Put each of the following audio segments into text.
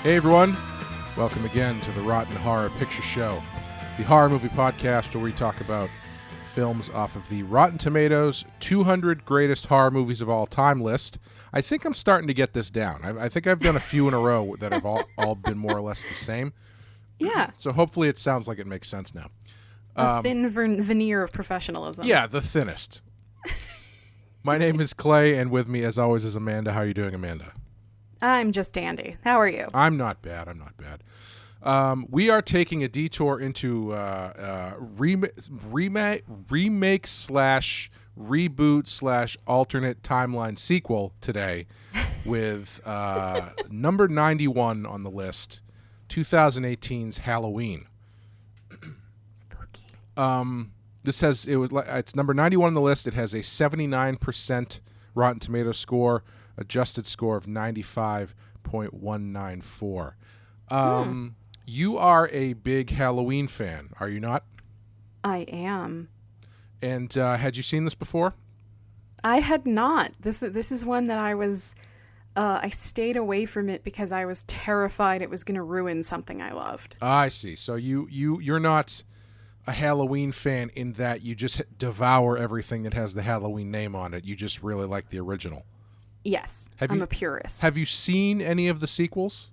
Hey everyone, welcome again to the Rotten Horror Picture Show, the horror movie podcast where we talk about films off of the Rotten Tomatoes 200 Greatest Horror Movies of All Time list. I think I'm starting to get this down. I think I've done a few in a row that have all been more or less the same. Yeah. So hopefully it sounds like it makes sense now. A thin veneer of professionalism. Yeah, the thinnest. My name is Clay, and with me, as always, is Amanda. How are you doing, Amanda? I'm just dandy. How are you? I'm not bad. We are taking a detour into remake slash reboot slash alternate timeline sequel today with number 91 on the list, 2018's Halloween. Spooky. It's number 91 on the list. It has a 79% Rotten Tomatoes score, adjusted score of 95.194. You are a big Halloween fan, are you not? I am. And had you seen this before? I had not. This is one that I stayed away from it because I was terrified it was going to ruin something I loved. I see. So you're not a Halloween fan in that you just devour everything that has the Halloween name on it. You just really like the original. Yes, I'm a purist. Have you seen any of the sequels?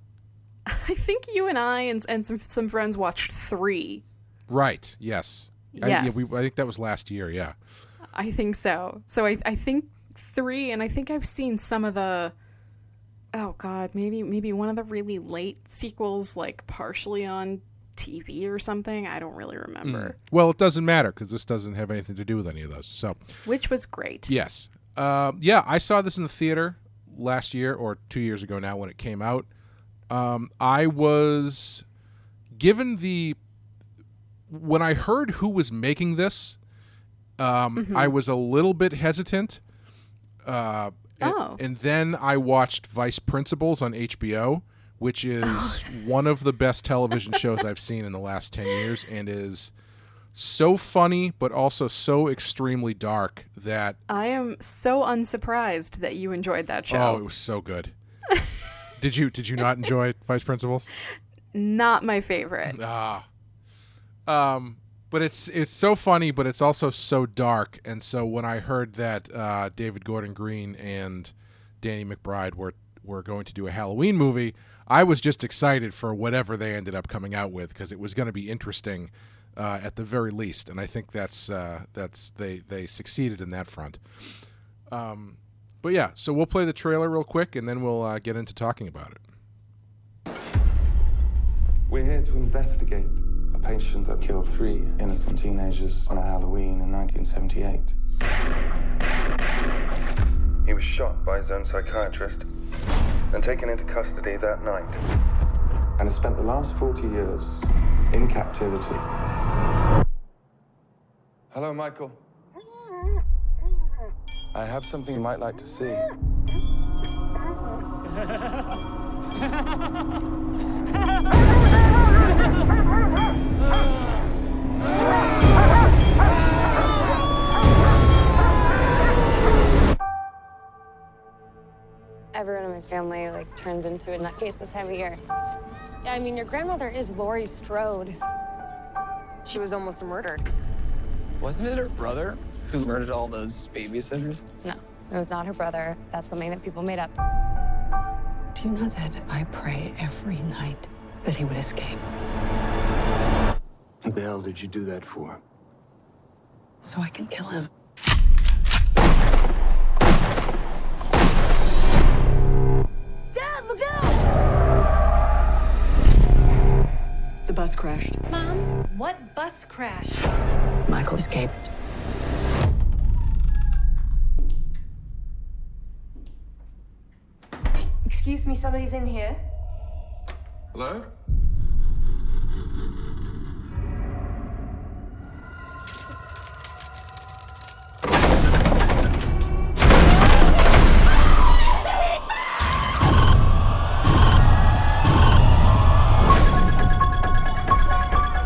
I think you and I and some friends watched 3. Right, yes. Yes. I think that was last year, yeah. I think so. So I think 3, and I think I've seen some of the, oh God, maybe one of the really late sequels, like partially on TV or something. I don't really remember. Well, it doesn't matter because this doesn't have anything to do with any of those. So, which was great. Yes. I saw this in the theater last year or 2 years ago now when it came out. I was given when I heard who was making this, I was a little bit hesitant. And then I watched Vice Principals on HBO, which is one of the best television shows I've seen in the last 10 years and is so funny, but also so extremely dark that I am so unsurprised that you enjoyed that show. Oh, it was so good. Did you not enjoy Vice Principals? Not my favorite. But it's so funny, but it's also so dark. And so when I heard that David Gordon Green and Danny McBride were going to do a Halloween movie, I was just excited for whatever they ended up coming out with because it was going to be interesting. At the very least, and I think that's they succeeded in that front. But yeah, so we'll play the trailer real quick, and then we'll get into talking about it. We're here to investigate a patient that killed 3 innocent teenagers on a Halloween in 1978. He was shot by his own psychiatrist and taken into custody that night, and has spent the last 40 years in captivity. Hello, Michael. I have something you might like to see. Everyone in my family turns into a nutcase this time of year. Yeah, I mean, your grandmother is Laurie Strode. She was almost murdered. Wasn't it her brother who murdered all those babysitters? No, it was not her brother. That's something that people made up. Do you know that I pray every night that he would escape? What the hell did you do that for? So I can kill him. Dad, look out! The bus crashed. Mom, what bus crashed? Michael escaped. Excuse me, somebody's in here. Hello?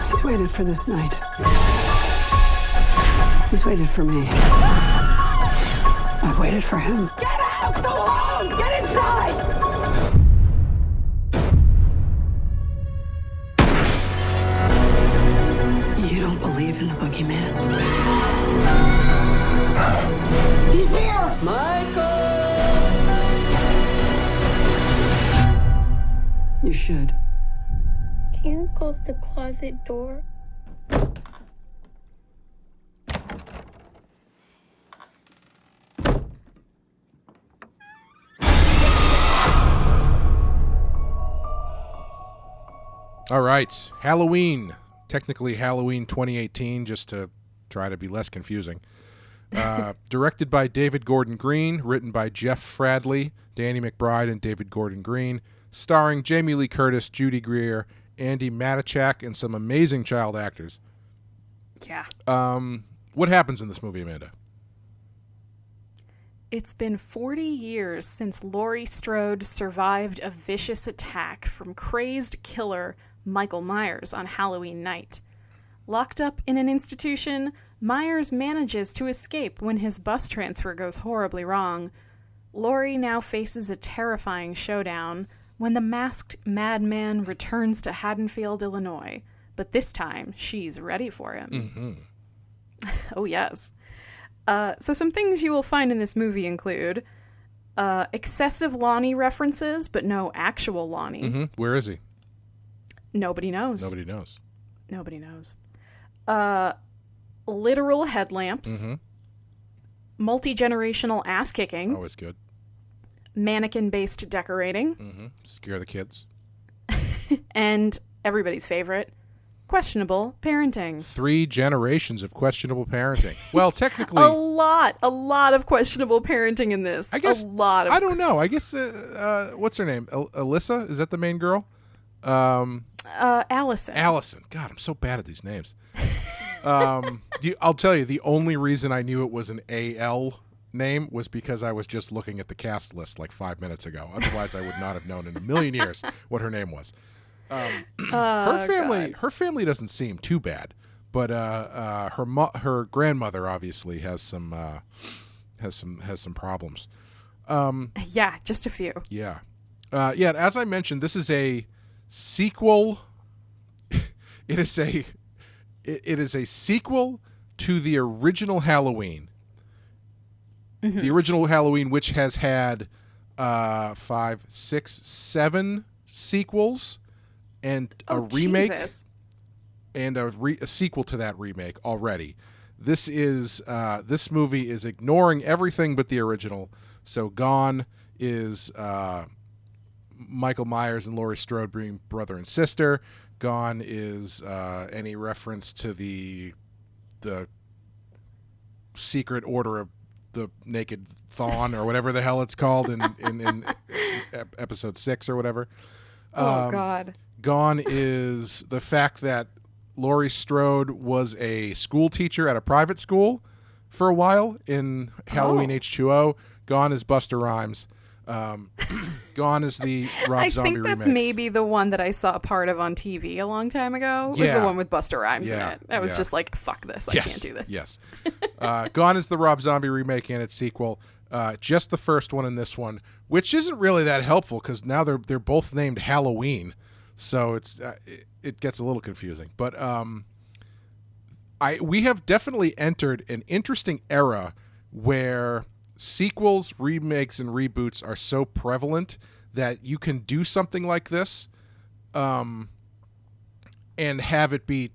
He's waited for this night. He's waited for me. I've waited for him. Get out of the room! Get inside! You should. Can you close the closet door? All right, Halloween. Technically Halloween 2018, just to try to be less confusing. Directed by David Gordon Green, written by Jeff Fradley, Danny McBride, and David Gordon Green, starring Jamie Lee Curtis, Judy Greer, Andy Matichak, and some amazing child actors. Yeah. What happens in this movie, Amanda? It's been 40 years since Laurie Strode survived a vicious attack from crazed killer Michael Myers on Halloween night. Locked up in an institution, Myers manages to escape when his bus transfer goes horribly wrong. Laurie now faces a terrifying showdown when the masked madman returns to Haddonfield, Illinois. But this time, she's ready for him. Mm-hmm. Oh, yes. So some things you will find in this movie include excessive Lonnie references, but no actual Lonnie. Mm-hmm. Where is he? Nobody knows. Nobody knows. Nobody knows. Literal headlamps. Mm-hmm. Multi-generational ass-kicking. Always good. Mannequin-based decorating. Mm-hmm. Scare the kids. And everybody's favorite, questionable parenting. 3 generations of questionable parenting. Well, technically... a lot of questionable parenting in this. I guess, a lot of... I don't know. I guess, what's her name? Alyssa? Is that the main girl? Allison. Allison. God, I'm so bad at these names. I'll tell you, the only reason I knew it was an A-L name was because I was just looking at the cast list like 5 minutes ago. Otherwise, I would not have known in a million years what her name was. Her family doesn't seem too bad, but her grandmother obviously has some problems. Yeah, just a few. Yeah. As I mentioned, this is a sequel. It is a sequel to the original Halloween. Mm-hmm. The original Halloween, which has had 5, 6, 7 sequels and a remake. Jesus. And a sequel to that remake already. This movie is ignoring everything but the original. So gone is Michael Myers and Laurie Strode being brother and sister. Gone is any reference to the secret order of the naked fawn or whatever the hell it's called in episode 6 or whatever. Oh God. Gone is the fact that Laurie Strode was a school teacher at a private school for a while in Halloween H2O. Gone is Busta Rhymes. Gone is the Rob Zombie remix. I think that's maybe the one that I saw a part of on TV a long time ago. Was the one with Busta Rhymes in it. I was just like, fuck this. I can't do this. Yes. Gone is the Rob Zombie remake and its sequel. Just the first one and this one, which isn't really that helpful because now they're both named Halloween. So it gets a little confusing. But we have definitely entered an interesting era where sequels, remakes, and reboots are so prevalent that you can do something like this and have it be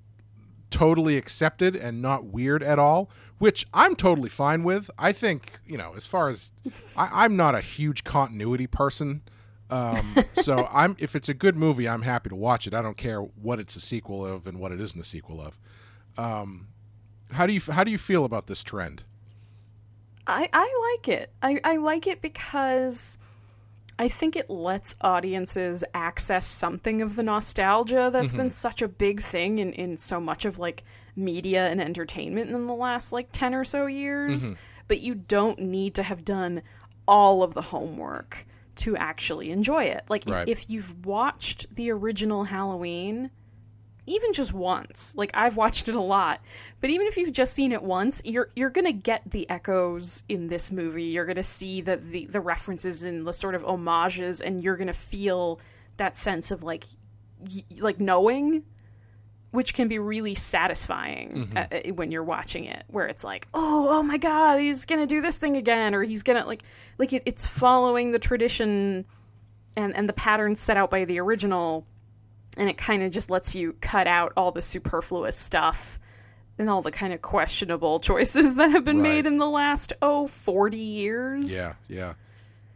totally accepted and not weird at all, which I'm totally fine with. I think, as far as I'm not a huge continuity person. So if it's a good movie, I'm happy to watch it. I don't care what it's a sequel of and what it isn't a sequel of. How do you feel about this trend? I like it. I like it because I think it lets audiences access something of the nostalgia that's been such a big thing in so much of like media and entertainment in the last like 10 or so years. But you don't need to have done all of the homework to actually enjoy it. Like if you've watched the original Halloween, even just once, like I've watched it a lot, but even if you've just seen it once, you're gonna get the echoes in this movie. You're gonna see the references and the sort of homages, and you're gonna feel that sense of like knowing, which can be really satisfying when you're watching it, where it's like, oh my God, he's gonna do this thing again, or he's gonna like it's following the tradition and the patterns set out by the original, and it kind of just lets you cut out all the superfluous stuff and all the kind of questionable choices that have been made in the last 40 years. Yeah.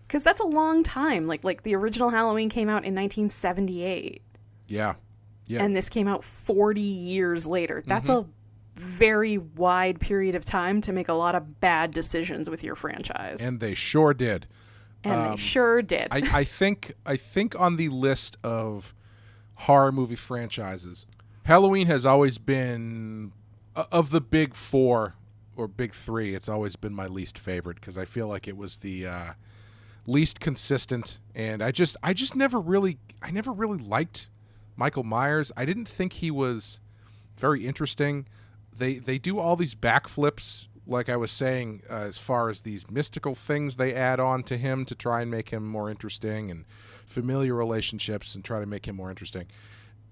Because that's a long time. Like the original Halloween came out in 1978. Yeah. And this came out 40 years later. That's a very wide period of time to make a lot of bad decisions with your franchise. And they sure did. They sure did. I think on the list of horror movie franchises, Halloween has always been, of the big four or big three, it's always been my least favorite because I feel like it was the least consistent, and I never really liked Michael Myers. I didn't think he was very interesting. They do all these backflips, like I was saying, as far as these mystical things they add on to him to try and make him more interesting, and familiar relationships and try to make him more interesting.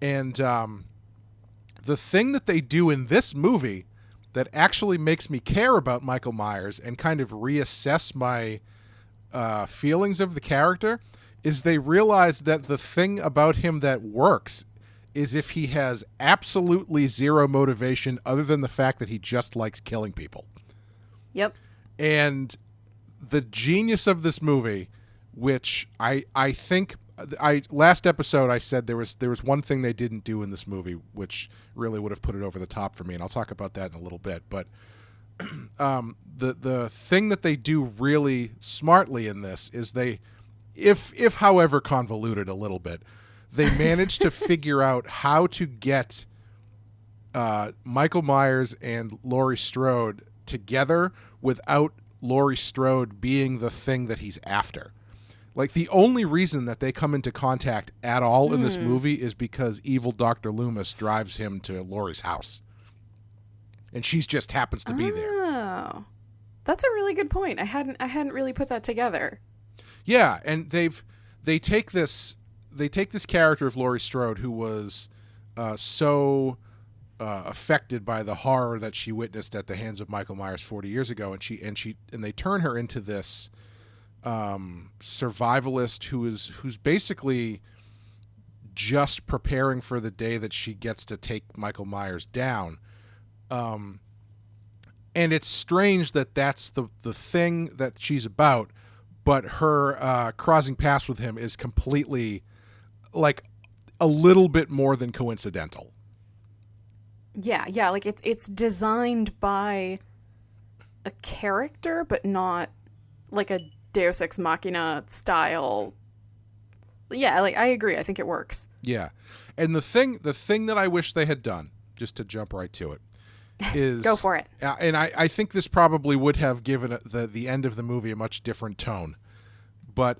And the thing that they do in this movie that actually makes me care about Michael Myers and kind of reassess my feelings of the character is they realize that the thing about him that works is if he has absolutely zero motivation other than the fact that he just likes killing people. Yep. And the genius of this movie, which I think last episode I said there was one thing they didn't do in this movie which really would have put it over the top for me, and I'll talk about that in a little bit. But the thing that they do really smartly in this is they, if however convoluted a little bit, they managed to figure out how to get Michael Myers and Laurie Strode together without Laurie Strode being the thing that he's after. Like, the only reason that they come into contact at all in this movie is because evil Dr. Loomis drives him to Laurie's house. And she just happens to be there. Oh. That's a really good point. I hadn't really put that together. Yeah, and they take this character of Laurie Strode, who was so affected by the horror that she witnessed at the hands of Michael Myers 40 years ago, and they turn her into this survivalist who's basically just preparing for the day that she gets to take Michael Myers down. And it's strange that that's the thing that she's about, but her crossing paths with him is completely, like, a little bit more than coincidental. Yeah, like it's designed by a character, but not like a Deus Ex Machina style. Yeah, like, I agree. I think it works. Yeah. And the thing that I wish they had done, just to jump right to it, is go for it. And I think this probably would have given the end of the movie a much different tone. But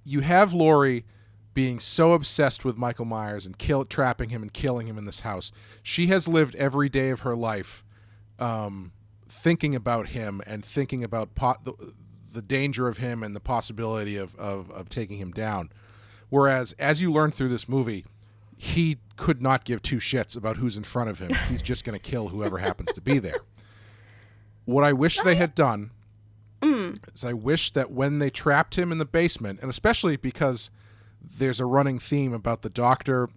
you have Laurie being so obsessed with Michael Myers and trapping him and killing him in this house. She has lived every day of her life thinking about him and thinking about the danger of him and the possibility of taking him down. Whereas, as you learn through this movie, he could not give two shits about who's in front of him. He's just going to kill whoever happens to be there. What I wish they had done is I wish that when they trapped him in the basement, and especially because there's a running theme about the doctor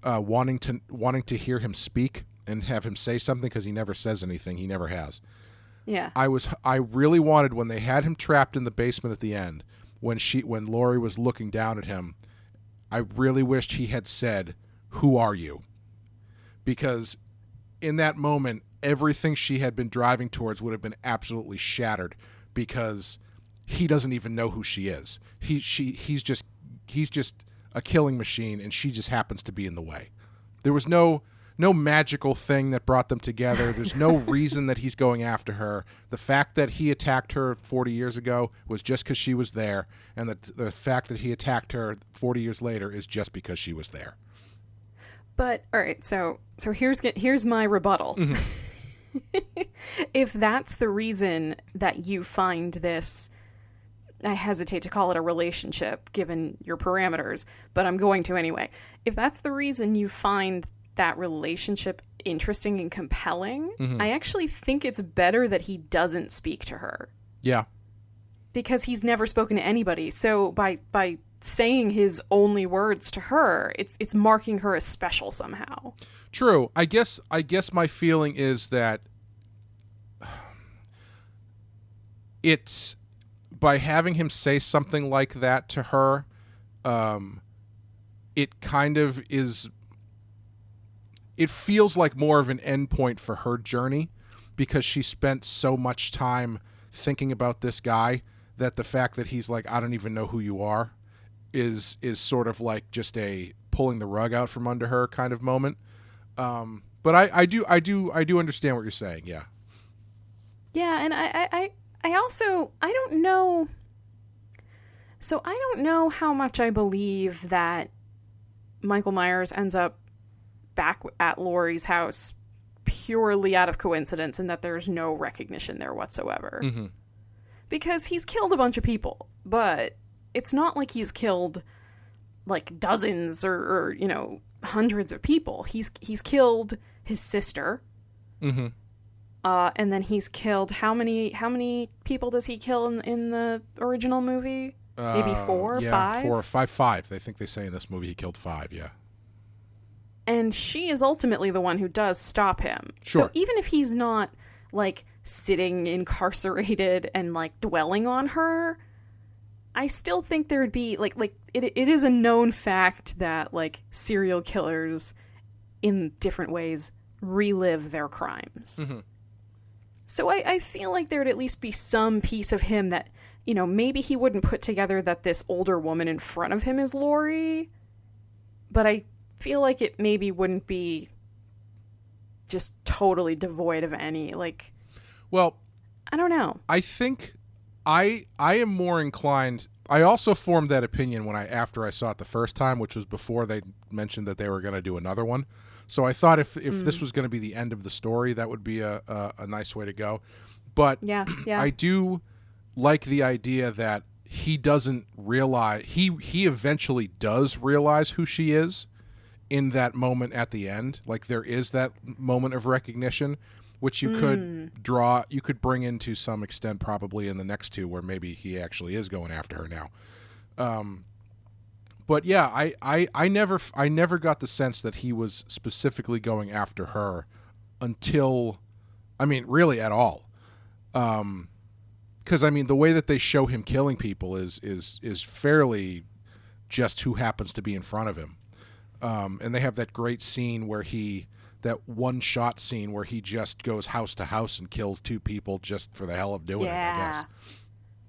wanting to hear him speak and have him say something because he never says anything. He never has. Yeah. I really wanted, when they had him trapped in the basement at the end, when Laurie was looking down at him, I really wished he had said, "Who are you?" Because in that moment, everything she had been driving towards would have been absolutely shattered, because he doesn't even know who she is. He's just a killing machine, and she just happens to be in the way. There was no magical thing that brought them together. There's no reason that he's going after her. The fact that he attacked her 40 years ago was just because she was there, and the fact that he attacked her 40 years later is just because she was there. But all right, so here's my rebuttal. Mm-hmm. If that's the reason that you find this, I hesitate to call it a relationship given your parameters, but I'm going to anyway. If that's the reason you find that relationship interesting and compelling, I actually think it's better that he doesn't speak to her. Yeah. because he's never spoken to anybody. So by saying his only words to her, it's marking her as special somehow. True. I guess my feeling is that it's by having him say something like that to her, it kind of is. It feels like more of an endpoint for her journey, because she spent so much time thinking about this guy that the fact that he's like, I don't even know who you are, is sort of like just a pulling the rug out from under her kind of moment. But I do understand what you're saying. Yeah. Yeah. And I also, I don't know. So I don't know how much I believe that Michael Myers ends up back at Laurie's house purely out of coincidence and that there's no recognition there whatsoever. Mm-hmm. Because he's killed a bunch of people, but it's not like he's killed like dozens or hundreds of people. He's killed his sister. Mm-hmm. And then he's killed how many people does he kill in the original movie? Maybe 4 or 5? 4 or 5. They think they say in this movie he killed 5, yeah. And she is ultimately the one who does stop him. Sure. So even if he's not like sitting incarcerated and like dwelling on her, I still think there'd be like it is a known fact that like serial killers in different ways relive their crimes. Mm-hmm. So I feel like there'd at least be some piece of him that, maybe he wouldn't put together that this older woman in front of him is Laurie, but I feel like it maybe wouldn't be just totally devoid of any, like... Well... I don't know. I think I am more inclined... I also formed that opinion after I saw it the first time, which was before they mentioned that they were going to do another one. So I thought if this was going to be the end of the story, that would be a nice way to go. But yeah. I do like the idea that he doesn't realize... He eventually does realize who she is in that moment at the end. Like, there is that moment of recognition, which you could bring into some extent probably in the next two, where maybe he actually is going after her now. But yeah, I never got the sense that he was specifically going after her until, really at all. Because the way that they show him killing people is fairly just who happens to be in front of him. And they have that great scene that one shot scene where he just goes house to house and kills 2 people just for the hell of doing it, I guess.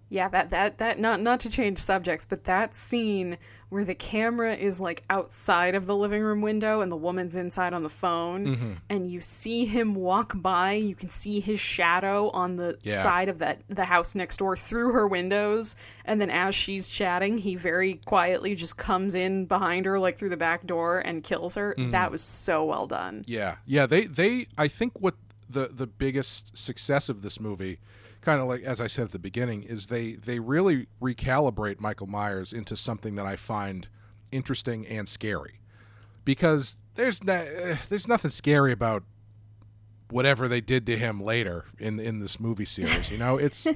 Yeah, that not to change subjects, but that scene where the camera is like outside of the living room window and the woman's inside on the phone, and you see him walk by, you can see his shadow on the side of the house next door through her windows, and then as she's chatting, he very quietly just comes in behind her like through the back door and kills her. That was so well done. Yeah. They I think what the biggest success of this movie, kind of like as I said at the beginning, is they really recalibrate Michael Myers into something that I find interesting and scary, because there's nothing scary about whatever they did to him later in this movie series. It's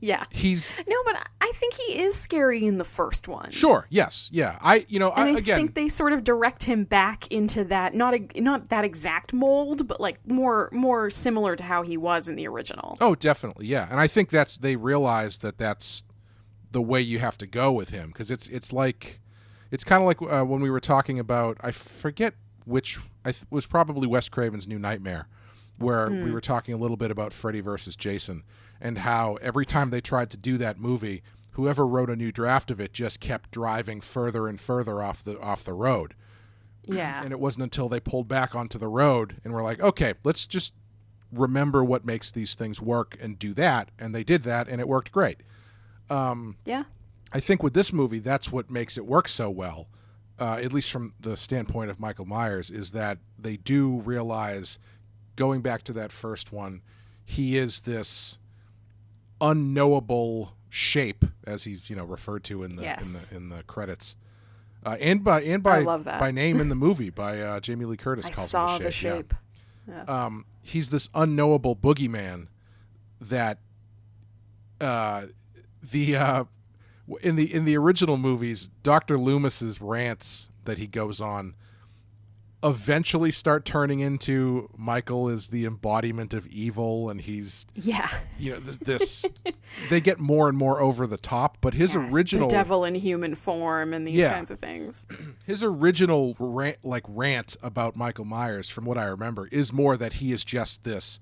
yeah. But I think he is scary in the first one. Sure. Yes. Yeah. I think they sort of direct him back into that, not that exact mold, but like more similar to how he was in the original. Oh, definitely. Yeah. And I think they realize that's the way you have to go with him, because it's kind of like when we were talking about, I forget which, was probably Wes Craven's New Nightmare, where we were talking a little bit about Freddy versus Jason, and how every time they tried to do that movie, whoever wrote a new draft of it just kept driving further and further off the road. Yeah. And it wasn't until they pulled back onto the road and were like, okay, let's just remember what makes these things work and do that. And they did that, and it worked great. Yeah. I think with this movie, that's what makes it work so well, at least from the standpoint of Michael Myers, is that they do realize, going back to that first one, he is this unknowable shape, as he's referred to in the credits, and by I love that. by name in the movie by Jamie Lee Curtis calls him the shape. Yeah. He's this unknowable boogeyman that in the original movies, Dr. Loomis's rants that he goes on eventually start turning into Michael is the embodiment of evil, and he's this they get more and more over the top, but his original the devil in human form and these kinds of things. His original rant about Michael Myers, from what I remember, is more that he is just this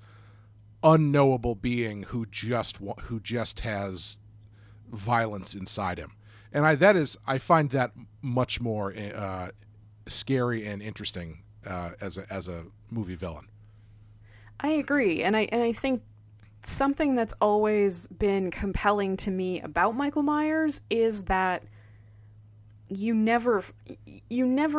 unknowable being who just has violence inside him, and I find that much more scary and interesting as a movie villain. I agree, and I think something that's always been compelling to me about Michael Myers is that you never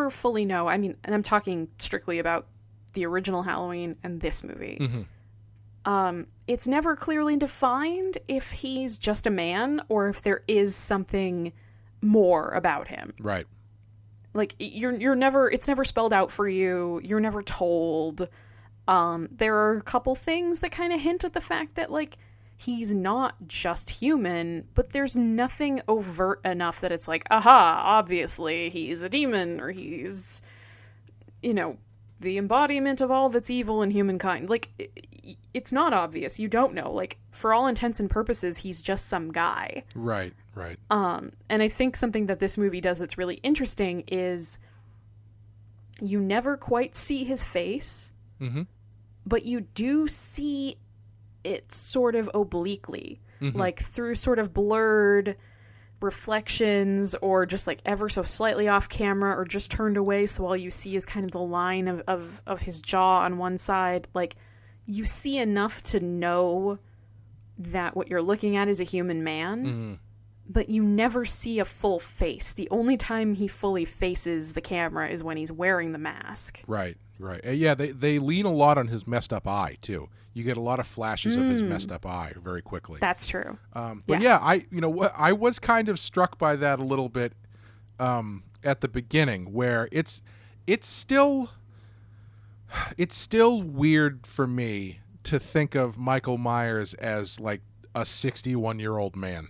fully know. I mean, and I'm talking strictly about the original Halloween and this movie. Mm-hmm. It's never clearly defined if he's just a man or if there is something more about him. Right. Like it's never spelled out for you. You're never told. There are a couple things that kind of hint at the fact that like he's not just human, but there's nothing overt enough that it's like, aha, obviously he's a demon or he's, the embodiment of all that's evil in humankind. Like, it's not obvious. You don't know. Like, for all intents and purposes, he's just some guy. Right. And I think something that this movie does that's really interesting is you never quite see his face, mm-hmm. but you do see it sort of obliquely, mm-hmm. like through sort of blurred reflections or just like ever so slightly off camera or just turned away, so all you see is kind of the line of his jaw on one side. Like, you see enough to know that what you're looking at is a human man, mm-hmm. but you never see a full face. The only time he fully faces the camera is when he's wearing the mask. Right. Yeah, they lean a lot on his messed up eye too. You get a lot of flashes of his messed up eye very quickly. That's true. But I was kind of struck by that a little bit at the beginning, where it's still weird for me to think of Michael Myers as like a 61-year-old man.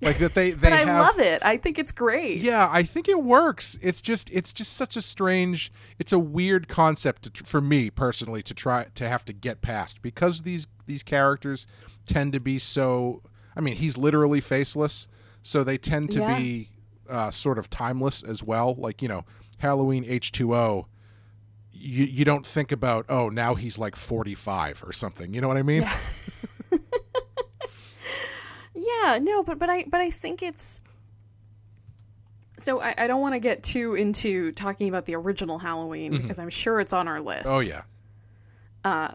Like that they but I have, love it. I think it's great. Yeah, I think it works. It's just such a strange, it's a weird concept for me personally to try to have to get past, because these characters tend to be so, I mean, he's literally faceless, so they tend to be sort of timeless as well. Like, Halloween H2O, you don't think about, oh, now he's like 45 or something. You know what I mean? Yeah. Yeah, no, but I think it's... So I don't want to get too into talking about the original Halloween, mm-hmm. because I'm sure it's on our list. Oh, yeah.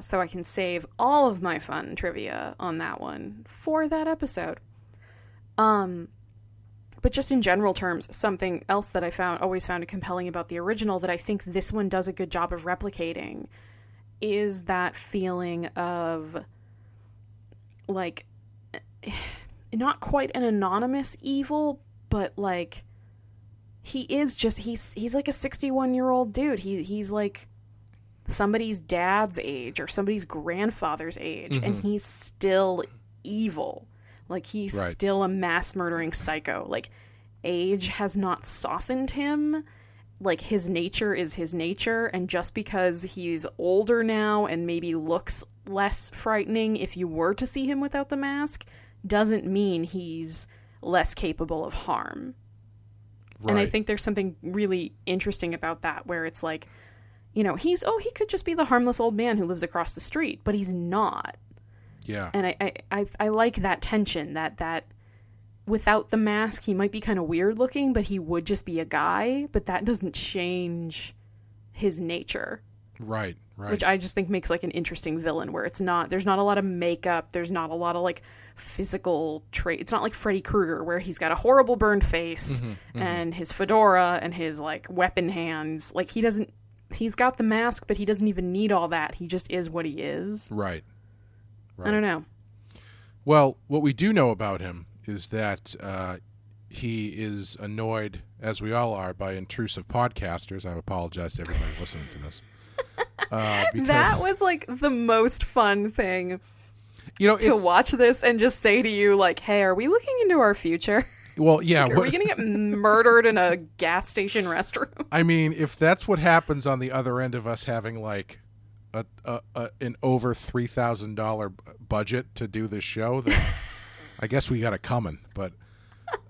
So I can save all of my fun trivia on that one for that episode. But just in general terms, something else that I always found compelling about the original that I think this one does a good job of replicating is that feeling of, like... not quite an anonymous evil, but like he is just he's like a 61-year-old dude. He's like somebody's dad's age or somebody's grandfather's age, mm-hmm. and he's still evil. Like, he's still a mass murdering psycho. Like, age has not softened him. Like, his nature is his nature, and just because he's older now and maybe looks less frightening if you were to see him without the mask, doesn't mean he's less capable of harm. Right. And I think there's something really interesting about that, where it's like, he could just be the harmless old man who lives across the street, but he's not. Yeah. And I like that tension, that without the mask, he might be kind of weird looking, but he would just be a guy, but that doesn't change his nature. Right. Which I just think makes like an interesting villain, where there's not a lot of makeup, there's not a lot of like physical trait. It's not like Freddy Krueger, where he's got a horrible burned face, mm-hmm, mm-hmm. and his fedora and his like weapon hands. Like, he's got the mask, but he doesn't even need all that. He just is what he is. Right. I don't know. Well, what we do know about him is that he is annoyed, as we all are, by intrusive podcasters. I apologize to everybody listening to this. That was like the most fun thing. to watch this and just say to you, like, hey, are we looking into our future? Well, yeah. Like, are we going to get murdered in a gas station restroom? I mean, if that's what happens on the other end of us having like an over $3,000 budget to do this show, then I guess we got it coming. But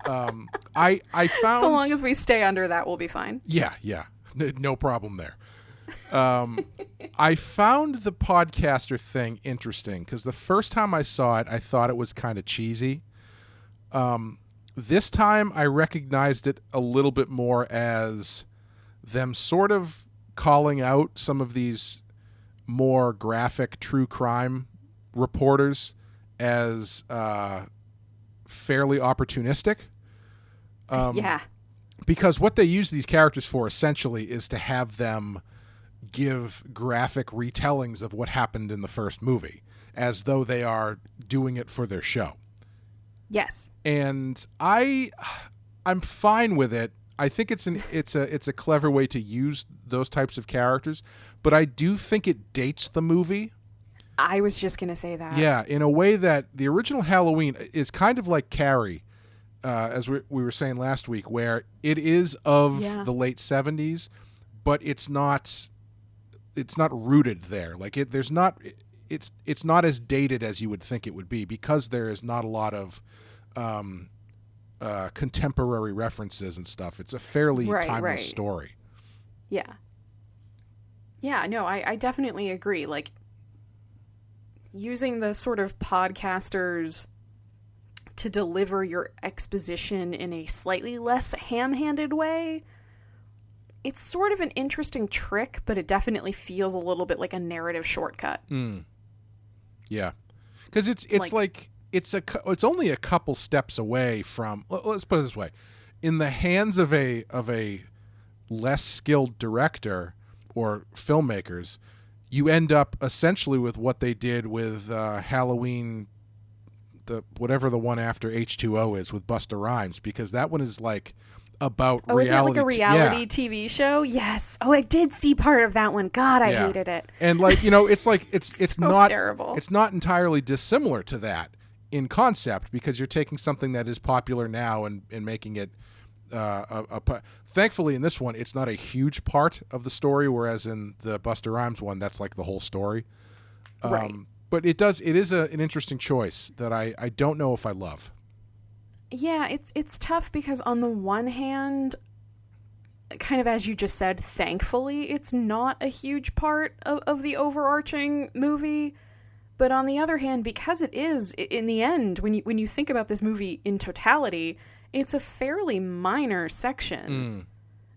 I found, so long as we stay under that, we'll be fine. Yeah, no problem there. I found the podcaster thing interesting because the first time I saw it, I thought it was kind of cheesy. This time I recognized it a little bit more as them sort of calling out some of these more graphic true crime reporters as fairly opportunistic. Yeah. Because what they use these characters for essentially is to have them give graphic retellings of what happened in the first movie, as though they are doing it for their show. Yes. And I'm fine with it. I think it's a clever way to use those types of characters, but I do think it dates the movie. I was just going to say that. Yeah, in a way that the original Halloween is kind of like Carrie, as we were saying last week, where it is of the late 70s, but it's not rooted there. Like it's not as dated as you would think it would be, because there is not a lot of contemporary references and stuff. It's a fairly timeless story. Yeah. Yeah, no, I definitely agree. Like, using the sort of podcasters to deliver your exposition in a slightly less ham-handed way, it's sort of an interesting trick, but it definitely feels a little bit like a narrative shortcut. Yeah, because it's only a couple steps away from. Let's put it this way: in the hands of a less skilled director or filmmakers, you end up essentially with what they did with Halloween, whatever the one after H2O is with Busta Rhymes, because that one is like about reality. Is that like a reality TV show? Yes. Oh, I did see part of that one. God, I hated it. And like, it's like it's so not terrible. It's not entirely dissimilar to that in concept, because you're taking something that is popular now and making it thankfully in this one it's not a huge part of the story, whereas in the Busta Rhymes one that's like the whole story. Right. But it is an interesting choice that I don't know if I love. Yeah, it's tough because on the one hand, kind of as you just said, thankfully, it's not a huge part of the overarching movie. But on the other hand, because it is, in the end, when you think about this movie in totality, it's a fairly minor section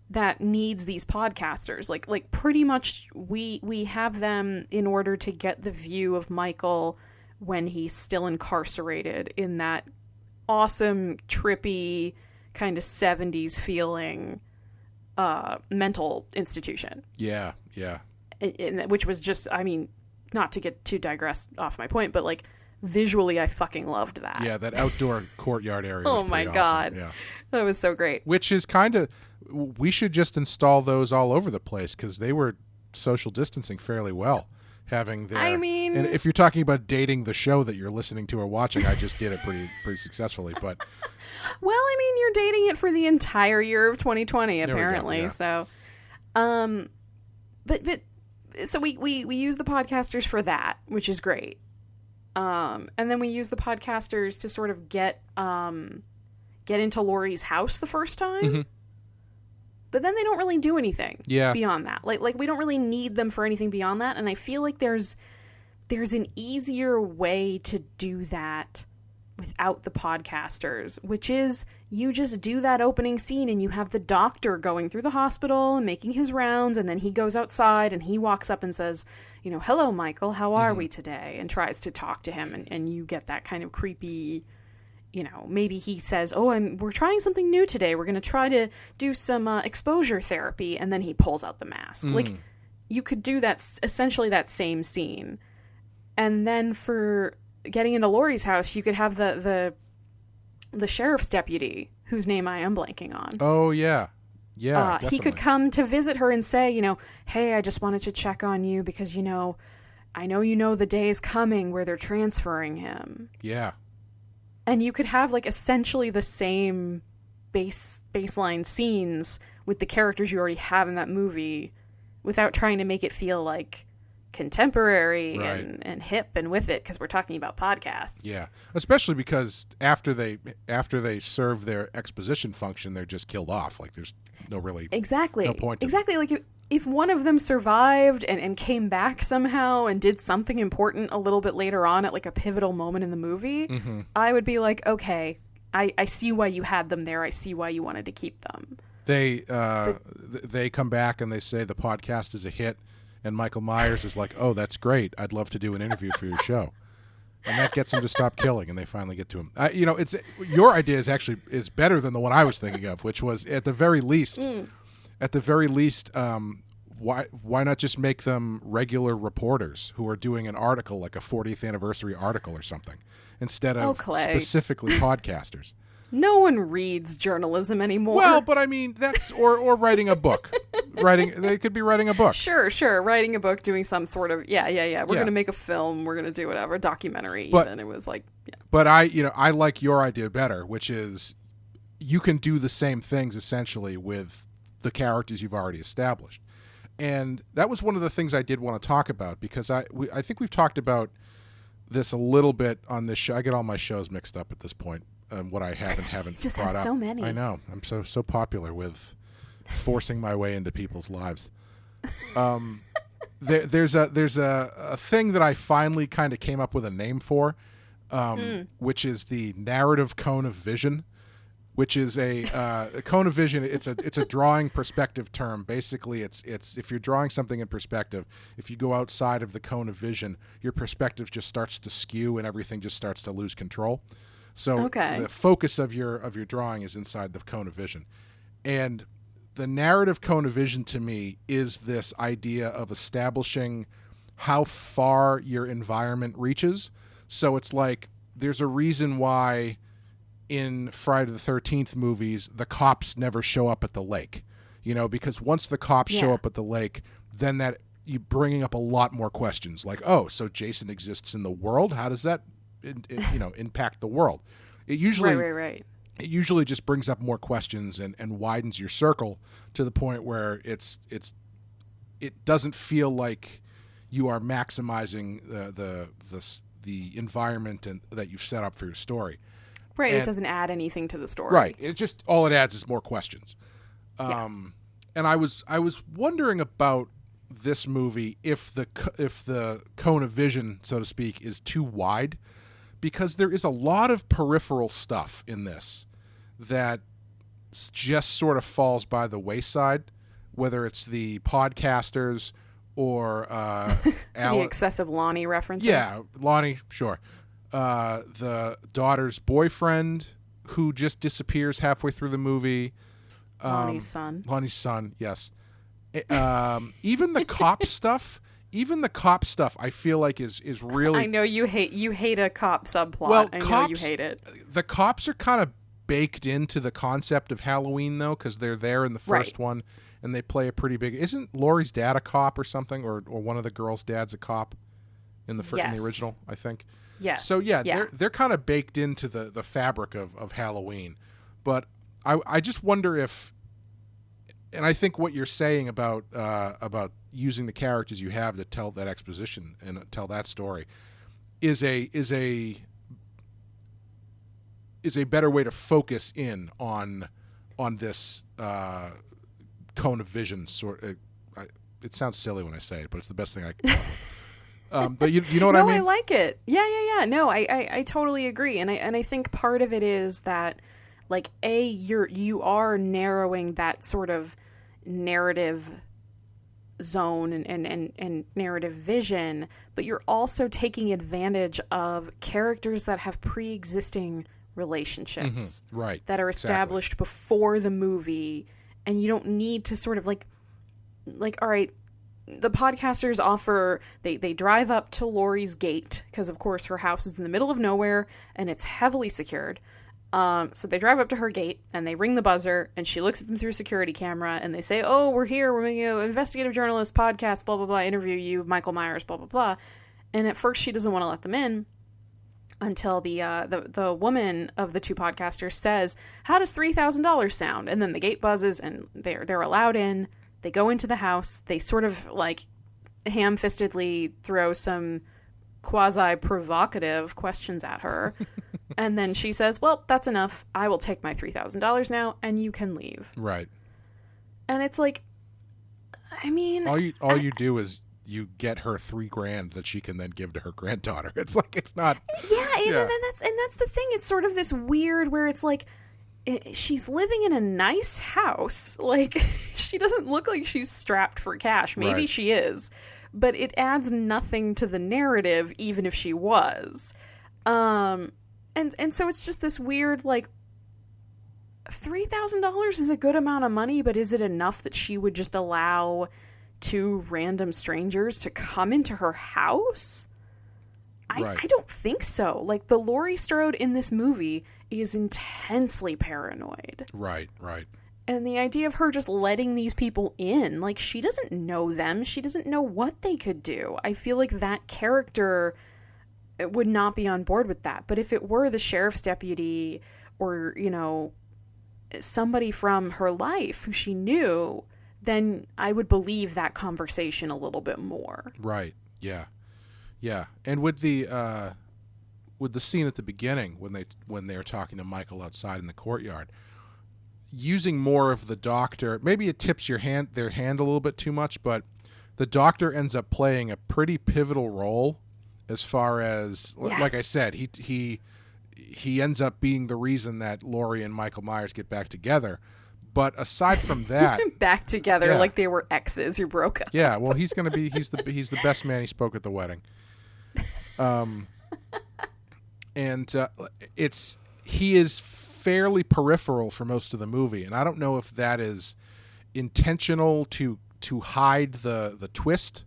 that needs these podcasters. Like pretty much we have them in order to get the view of Michael when he's still incarcerated in that awesome, trippy, kind of 70s feeling mental institution. Yeah. Which was just, I mean, not to get too digress off my point, but like visually I fucking loved that. Yeah, that outdoor courtyard area oh was my pretty God. awesome. Yeah. That was so great. Which is kind of, we should just install those all over the place, because they were social distancing fairly well. Having their, I mean, and if you're talking about dating the show that you're listening to or watching, I just did it pretty successly. But well, I mean, you're dating it for the entire year of 2020, apparently. Yeah. So, but so we use the podcasters for that, which is great. And then we use the podcasters to sort of get into Laurie's house the first time. Mm-hmm. But then they don't really do anything beyond that. Like we don't really need them for anything beyond that. And I feel like there's an easier way to do that without the podcasters, which is you just do that opening scene and you have the doctor going through the hospital and making his rounds, and then he goes outside and he walks up and says, hello, Michael, how are we today? And tries to talk to him, and you get that kind of creepy, maybe he says, we're trying something new today. We're going to try to do some exposure therapy. And then he pulls out the mask. Like, you could do that, essentially that same scene. And then for getting into Laurie's house, you could have the sheriff's deputy, whose name I am blanking on. Oh, yeah. Yeah, he could come to visit her and say, hey, I just wanted to check on you because, I know you know the day is coming where they're transferring him. Yeah. And you could have, like, essentially the same baseline scenes with the characters you already have in that movie without trying to make it feel, like, contemporary and hip and with it, because we're talking about podcasts. Yeah. Especially because after they serve their exposition function, they're just killed off. Like, there's no point to Exactly. Like, if one of them survived and came back somehow and did something important a little bit later on at, like, a pivotal moment in the movie, I would be like, okay, I see why you had them there. I see why you wanted to keep them. They come back and they say the podcast is a hit, and Michael Myers is like, oh, that's great. I'd love to do an interview for your show. And that gets them to stop killing, and they finally get to him. It's your idea is better than the one I was thinking of, which was at the very least, why not just make them regular reporters who are doing an article, like a 40th anniversary article or something, instead of specifically podcasters. No one reads journalism anymore. Well, but I mean, that's or writing a book. They could be writing a book. Sure. Writing a book, doing some sort of We're going to make a film. We're going to do whatever, a documentary. Even it was like, yeah. But I like your idea better, which is you can do the same things essentially with the characters you've already established. And that was one of the things I did want to talk about, because I think we've talked about this a little bit on this show. I get all my shows mixed up at this point. What I have and haven't just brought have up. So many. I know. I'm so popular with forcing my way into people's lives. There's a thing that I finally kind of came up with a name for, which is the narrative cone of vision, which is a cone of vision. It's a drawing perspective term. Basically, it's if you're drawing something in perspective, if you go outside of the cone of vision, your perspective just starts to skew and everything just starts to lose control. So the focus of your drawing is inside the cone of vision. And the narrative cone of vision to me is this idea of establishing how far your environment reaches. So it's like there's a reason why in Friday the 13th movies the cops never show up at the lake. Because once the cops show up at the lake, then that you bringing up a lot more questions like, oh, so Jason exists in the world? How does that impact the world? It usually right. It usually just brings up more questions and widens your circle to the point where it doesn't feel like you are maximizing the environment that you've set up for your story. Right. It doesn't add anything to the story. Right. It just all it adds is more questions. And I was wondering about this movie if the cone of vision, so to speak, is too wide, because there is a lot of peripheral stuff in this that just sort of falls by the wayside, whether it's the podcasters or the excessive Lonnie references. Yeah, Lonnie, sure. The daughter's boyfriend who just disappears halfway through the movie. Lonnie's son, yes. Even the cop stuff. Even the cop stuff, I feel like is really. I know you hate a cop subplot. Well, I know you hate it. The cops are kind of baked into the concept of Halloween, though, because they're there in the first one, and they play a pretty big. Isn't Laurie's dad a cop or something, or one of the girls' dad's a cop in the in the original? I think. Yes. So they're kind of baked into the fabric of Halloween, but I just wonder if. And I think what you're saying about using the characters you have to tell that exposition and tell that story is a better way to focus in on this cone of vision sort. It sounds silly when I say it, but it's the best thing I can. But you know what I mean? No, I like it. Yeah. No, I totally agree, and I think part of it is that, like, you are narrowing that sort of narrative zone and narrative vision, but you're also taking advantage of characters that have pre-existing relationships that are established before the movie, and you don't need to sort of like all right, the podcasters offer they drive up to Laurie's gate because of course her house is in the middle of nowhere and it's heavily secured. So they drive up to her gate and they ring the buzzer and she looks at them through a security camera and they say, oh, we're here. We're making an investigative journalist podcast, blah, blah, blah, interview you, Michael Myers, blah, blah, blah. And at first she doesn't want to let them in until the woman of the two podcasters says, "How does $3,000 sound?" And then the gate buzzes and they're allowed in. They go into the house. They sort of like ham-fistedly throw some quasi-provocative questions at her. And then she says, "Well, that's enough. I will take my $3,000 now and you can leave." Right. And it's like, I mean, all you do is you get her $3,000 that she can then give to her granddaughter. It's like, it's not. Yeah, and that's the thing. It's sort of this weird where it's like she's living in a nice house. Like, she doesn't look like she's strapped for cash. Maybe Right. she is, but it adds nothing to the narrative, even if she was. And so it's just this weird, like, $3,000 is a good amount of money, but is it enough that she would just allow two random strangers to come into her house? Right. I don't think so. Like, the Laurie Strode in this movie is intensely paranoid. Right. And the idea of her just letting these people in, like, she doesn't know them. She doesn't know what they could do. I feel like that character would not be on board with that. But if it were the sheriff's deputy or, you know, somebody from her life who she knew, then I would believe that conversation a little bit more. Right. Yeah. And with the scene at the beginning when they're talking to Michael outside in the courtyard, using more of the doctor, maybe it tips their hand a little bit too much, but the doctor ends up playing a pretty pivotal role as far as, like I said, he ends up being the reason that Laurie and Michael Myers get back together. But aside from that, back together like they were exes who broke up. Yeah, well, he's the best man. He spoke at the wedding. He is fairly peripheral for most of the movie, and I don't know if that is intentional to hide the twist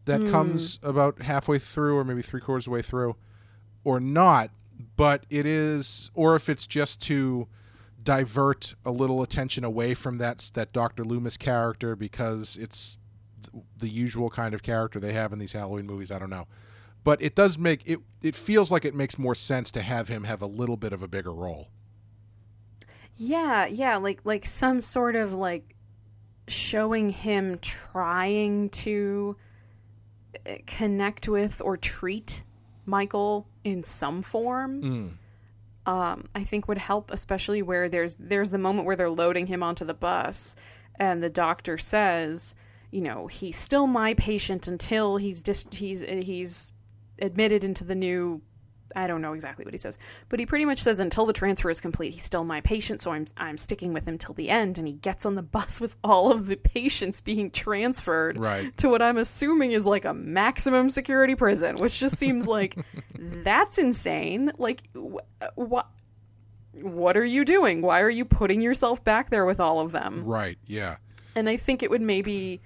that comes about halfway through or maybe 3/4 of the way through, or not. But it is, or if it's just to divert a little attention away from that Dr. Loomis character, because it's the usual kind of character they have in these Halloween movies. I don't know. But it does make it feels like it makes more sense to have him have a little bit of a bigger role. Yeah, like some sort of like showing him trying to connect with or treat Michael in some form. I think would help, especially where there's the moment where they're loading him onto the bus and the doctor says, you know, he's still my patient until he's admitted into the new, I don't know exactly what he says, but he pretty much says until the transfer is complete, he's still my patient, so I'm sticking with him till the end. And he gets on the bus with all of the patients being transferred to what I'm assuming is like a maximum security prison, which just seems like that's insane. Like, what are you doing? Why are you putting yourself back there with all of them? Right, yeah. And I think it would maybe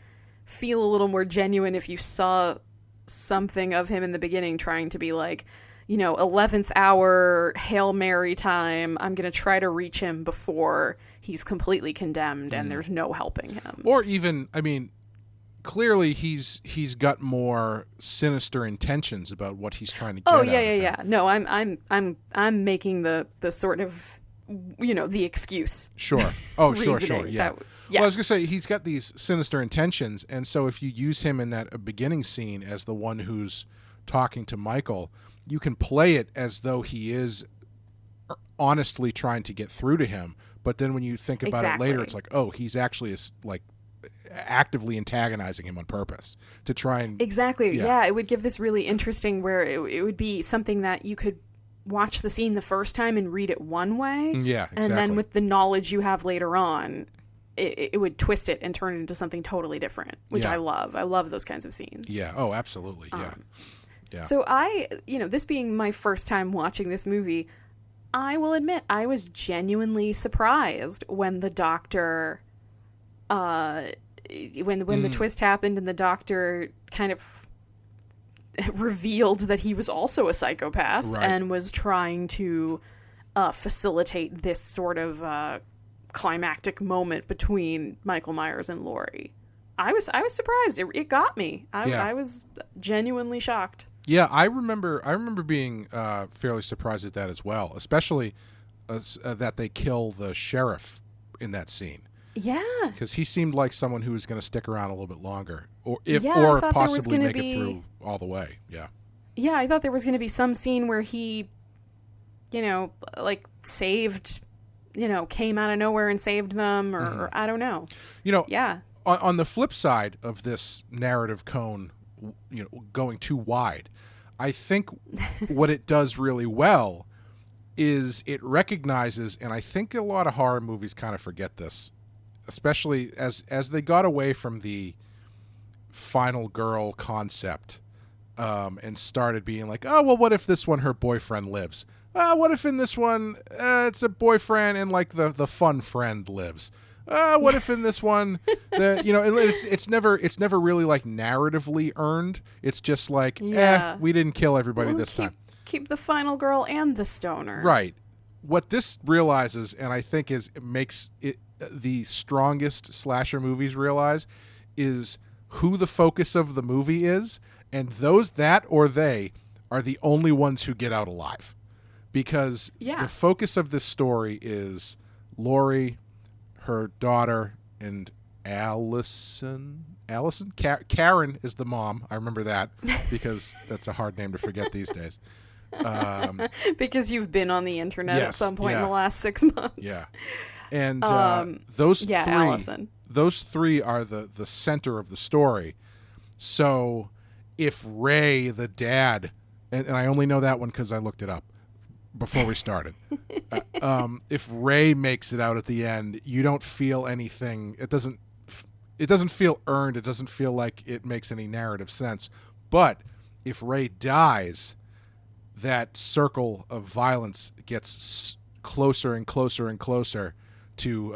feel a little more genuine if you saw something of him in the beginning trying to be like, you know, 11th hour Hail Mary time, I'm going to try to reach him before he's completely condemned and there's no helping him. Or even, I mean, clearly he's got more sinister intentions about what he's trying to get out of him. Yeah. No, I'm making the sort of, you know, the excuse. Sure. Oh, sure. Yeah. Yeah. Well, I was going to say, he's got these sinister intentions, and so if you use him in that beginning scene as the one who's talking to Michael, you can play it as though he is honestly trying to get through to him, but then when you think about it later, it's like, oh, he's actually like actively antagonizing him on purpose to try and... Exactly. Yeah, it would give this really interesting where it would be something that you could watch the scene the first time and read it one way. Yeah, exactly. And then with the knowledge you have later on, it would twist it and turn it into something totally different, which I love. I love those kinds of scenes. Yeah. Oh, absolutely. Yeah. Yeah. So this being my first time watching this movie, I will admit I was genuinely surprised when the doctor, when the twist happened and the doctor kind of revealed that he was also a psychopath and was trying to facilitate this sort of climactic moment between Michael Myers and Laurie. I was surprised. It got me. I was genuinely shocked. Yeah, I remember being fairly surprised at that as well, especially that they kill the sheriff in that scene. Yeah. Because he seemed like someone who was going to stick around a little bit longer, or I thought possibly there was make gonna it be... through all the way. Yeah. Yeah, I thought there was going to be some scene where he, like saved, came out of nowhere and saved them, or I don't know. Yeah. On the flip side of this narrative cone, going too wide, I think what it does really well is it recognizes, and I think a lot of horror movies kind of forget this, especially as they got away from the final girl concept, and started being like, oh, well, what if this one, her boyfriend lives? What if in this one, it's a boyfriend and like the fun friend lives? What if in this one, it's never really like narratively earned. It's just like, we didn't kill everybody this time. Keep the final girl and the stoner. Right. What this realizes, and I think makes it the strongest slasher movies realize, is who the focus of the movie is, and that or they are the only ones who get out alive, because the focus of this story is Laurie, her daughter, and Allison. Karen is the mom. I remember that because that's a hard name to forget these days. Because you've been on the internet at some point in the last 6 months. Yeah. And those three, Allison. Those three are the center of the story. So if Ray, the dad, and I only know that one because I looked it up before we started. If Ray makes it out at the end, you don't feel anything. It doesn't feel earned. It doesn't feel like it makes any narrative sense. But if Ray dies, that circle of violence gets closer and closer and closer to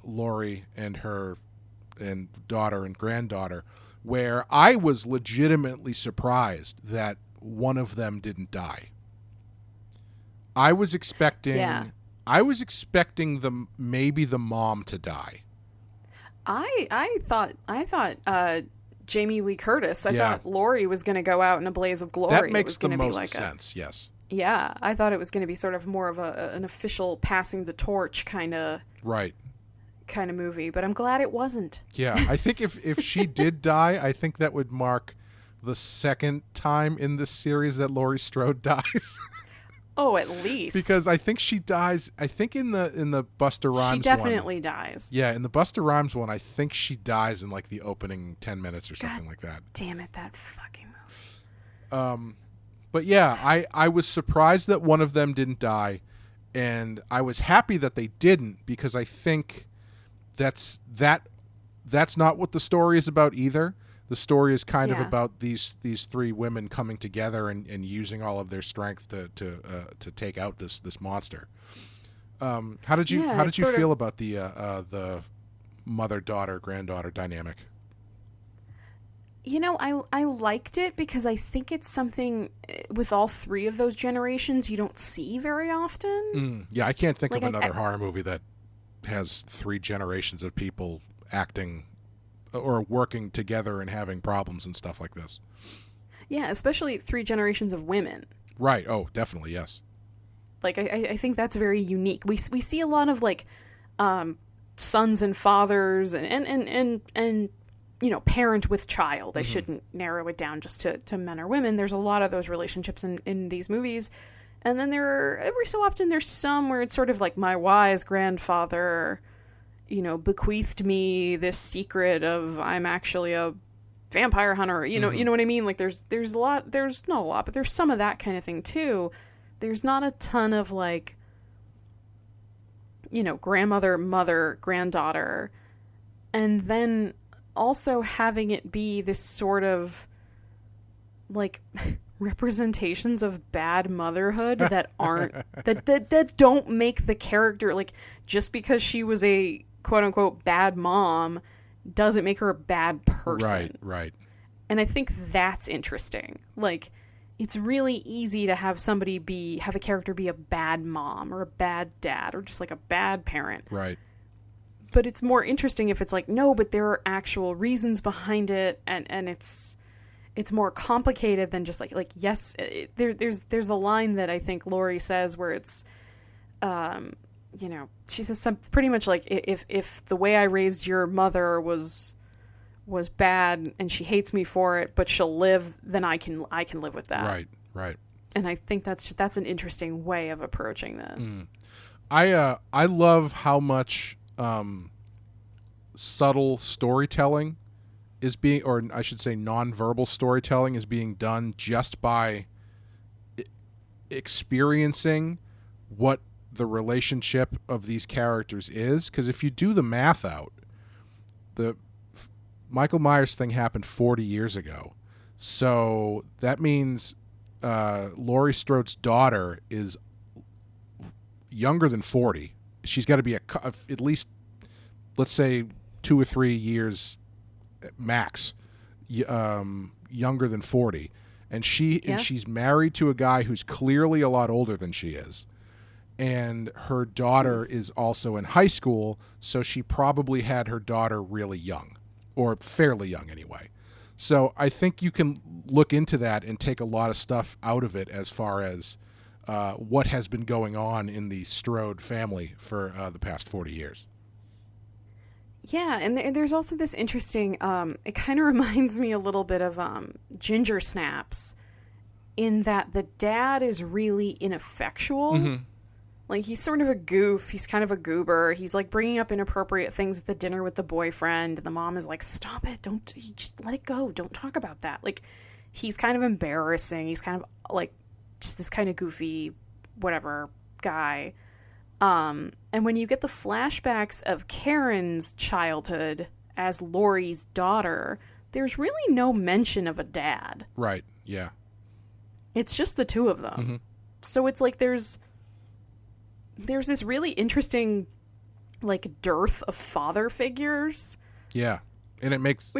Laurie and her daughter and granddaughter, where I was legitimately surprised that one of them didn't die. I was expecting maybe the mom to die. I thought Jamie Lee Curtis. I thought Laurie was going to go out in a blaze of glory. That makes the most sense. Yes. Yeah, I thought it was going to be sort of more of an official passing the torch kind of movie, but I'm glad it wasn't. Yeah, I think if she did die, I think that would mark the second time in this series that Laurie Strode dies. Oh, at least. Because I think she dies. I think in the Busta Rhymes one. She definitely dies. Yeah, in the Busta Rhymes one, I think she dies in like the opening 10 minutes or something like that. Damn it, that fucking movie. But yeah, I was surprised that one of them didn't die, and I was happy that they didn't, because I think that's not what the story is about either. The story is kind of about these three women coming together and using all of their strength to take out this monster. How did you feel about the mother-daughter, granddaughter dynamic? I liked it because I think it's something with all three of those generations you don't see very often. Yeah, I can't think of another horror movie that has three generations of people acting or working together and having problems and stuff like this. Yeah, especially three generations of women. Right. Oh, definitely, yes. Like, I think that's very unique. We see a lot of, like, sons and fathers and parent with child. I shouldn't narrow it down just to men or women. There's a lot of those relationships in these movies. And then every so often there's some where it's sort of like my wise grandfather bequeathed me this secret of I'm actually a vampire hunter. You know what I mean? Like there's a lot, there's not a lot, but there's some of that kind of thing too. There's not a ton of like, grandmother, mother, granddaughter. And then also having it be this sort of like representations of bad motherhood that aren't, that don't make the character, like, just because she was a quote unquote bad mom doesn't make her a bad person. Right. And I think that's interesting. Like, it's really easy to have have a character be a bad mom or a bad dad or just like a bad parent. Right. But it's more interesting if it's like, no, but there are actual reasons behind it, and it's it's more complicated than just like yes, there's the line that I think Laurie says where it's you know, she says something pretty much like, if the way I raised your mother was bad and she hates me for it, but she'll live, then I can live with that. Right. And I think that's an interesting way of approaching this. I love how much subtle storytelling is being, or I should say nonverbal storytelling is being done just by experiencing what the relationship of these characters is. Because if you do the math out, the Michael Myers thing happened 40 years ago. So that means Laurie Strode's daughter is younger than 40. She's got to be at least, let's say, 2 or 3 years max younger than 40. And she's married to a guy who's clearly a lot older than she is. And her daughter is also in high school, so she probably had her daughter really young, or fairly young anyway. So I think you can look into that and take a lot of stuff out of it as far as what has been going on in the Strode family for the past 40 years. Yeah, and there's also this interesting, it kind of reminds me a little bit of Ginger Snaps, in that the dad is really ineffectual. Mm-hmm. Like, he's sort of a goof. He's kind of a goober. He's, like, bringing up inappropriate things at the dinner with the boyfriend. And the mom is like, stop it. Just let it go. Don't talk about that. Like, he's kind of embarrassing. He's kind of, like, just this kind of goofy, whatever, guy. And when you get the flashbacks of Karen's childhood as Laurie's daughter, there's really no mention of a dad. Right, yeah. It's just the two of them. Mm-hmm. So it's like there's this really interesting, like, dearth of father figures. Yeah, and it makes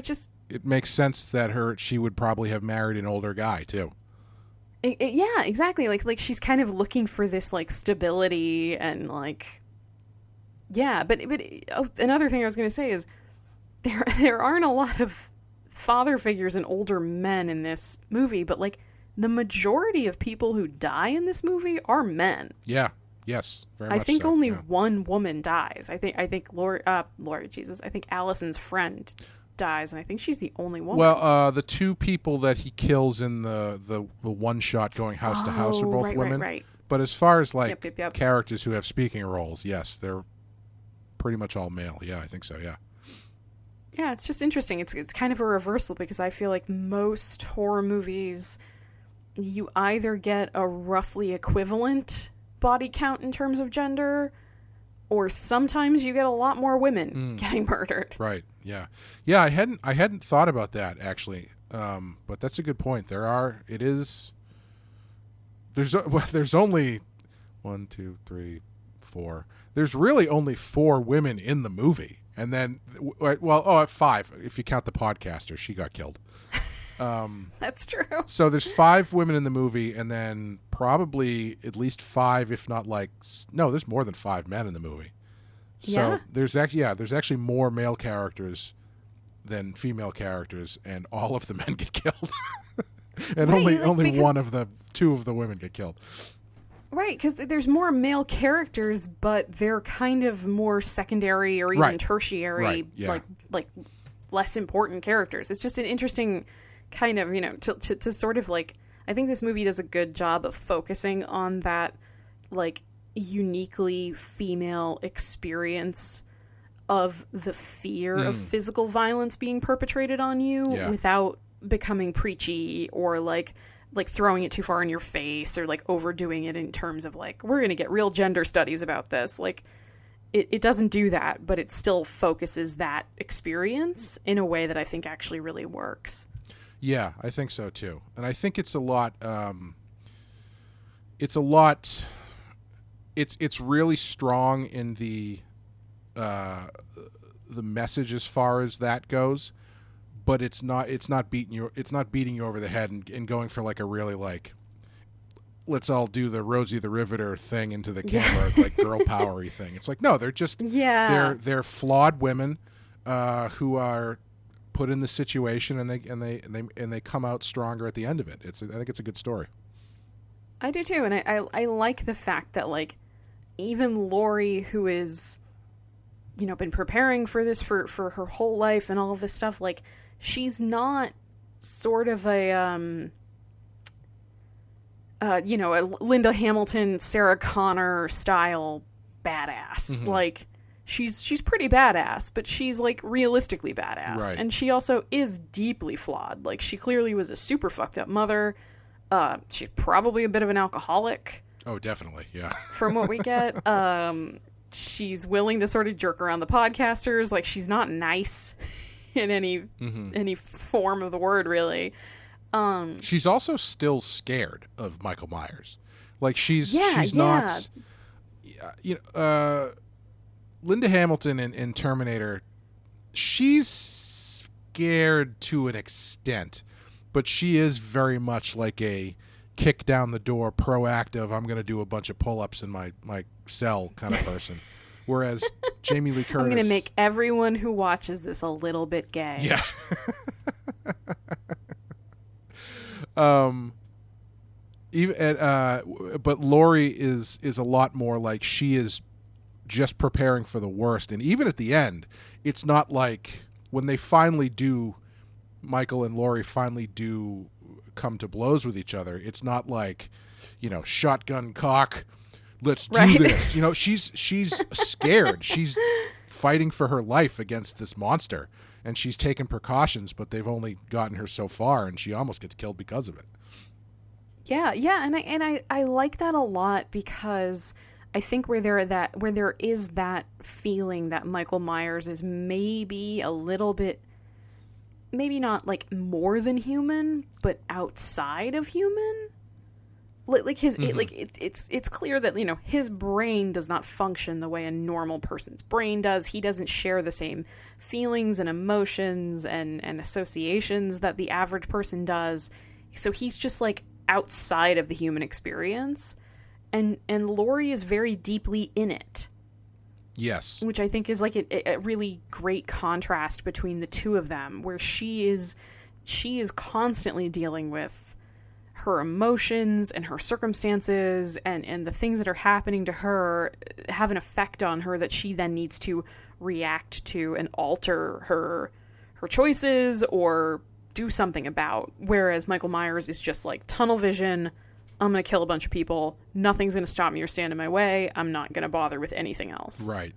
sense that she would probably have married an older guy too. Yeah, exactly. Like she's kind of looking for this, like, stability and, like, yeah. But another thing I was going to say is there aren't a lot of father figures and older men in this movie, but, like, the majority of people who die in this movie are men. Yeah. Yes, very much I think so, only yeah. one woman dies. I think Laurie, Jesus. I think Allison's friend dies, and I think she's the only woman. Well, the two people that he kills in the one shot going house to house are both women. Right. But as far as, like, Yep. characters who have speaking roles, yes, they're pretty much all male. Yeah, I think so. Yeah. Yeah, it's just interesting. It's kind of a reversal, because I feel like most horror movies, you either get a roughly equivalent body count in terms of gender, or sometimes you get a lot more women getting murdered. Right. Yeah. Yeah. I hadn't thought about that, actually. But that's a good point. There's only 1, 2, 3, 4. There's really only 4 women in the movie. And then, 5 if you count the podcaster. She got killed. That's true. So there's 5 women in the movie, and then probably at least 5, if not there's more than 5 men in the movie. So there's actually more male characters than female characters, and all of the men get killed. And only one of the 2 of the women get killed. Right, because there's more male characters, but they're kind of more secondary or even tertiary, like less important characters. It's just an interesting kind of, to sort of, like, I think this movie does a good job of focusing on that, like, uniquely female experience of the fear of physical violence being perpetrated on you without becoming preachy or like throwing it too far in your face or, like, overdoing it in terms of, like, we're going to get real gender studies about this. Like, it doesn't do that, but it still focuses that experience in a way that I think actually really works. Yeah, I think so too. And I think it's really strong in the message as far as that goes, but it's not beating you over the head and going for, like, a really, like, let's all do the Rosie the Riveter thing into the camera, like, girl powery thing. It's like, no, they're just they're flawed women who are put in the situation, and they come out stronger at the end of it. I think it's a good story. I do too, and I like the fact that, like, even Laurie, who is, you know, been preparing for this for her whole life and all of this stuff, like, she's not sort of a you know, a Linda Hamilton, Sarah Connor style badass. Mm-hmm. Like, she's pretty badass, but she's, like, realistically badass. Right. And she also is deeply flawed. Like, she clearly was a super fucked up mother. She's probably a bit of an alcoholic. Oh, definitely, yeah. From what we get. She's willing to sort of jerk around the podcasters. Like, she's not nice in any form of the word, really. She's also still scared of Michael Myers. Like, she's yeah. not... You know, Linda Hamilton in Terminator, she's scared to an extent, but she is very much like a kick down the door, proactive, I'm going to do a bunch of pull-ups in my cell kind of person. Whereas Jamie Lee Curtis... I'm going to make everyone who watches this a little bit gay. Yeah. But Laurie is a lot more like, she is just preparing for the worst. And even at the end, it's not like when they finally do, Michael and Laurie finally do come to blows with each other, it's not like, you know, shotgun cock, let's do this. You know, she's scared. She's fighting for her life against this monster, and she's taken precautions, but they've only gotten her so far, and she almost gets killed because of it. Yeah, and I like that a lot, because I think where there is that feeling that Michael Myers is maybe a little bit, maybe not like more than human, but outside of human. Like his it's clear that, you know, his brain does not function the way a normal person's brain does. He doesn't share the same feelings and emotions and associations that the average person does. So he's just like outside of the human experience. And Laurie is very deeply in it. Yes. Which I think is like a really great contrast between the two of them, where she is constantly dealing with her emotions and her circumstances, and the things that are happening to her have an effect on her that she then needs to react to and alter her choices or do something about. Whereas Michael Myers is just like tunnel vision. I'm going to kill a bunch of people. Nothing's going to stop me or stand in my way. I'm not going to bother with anything else. Right.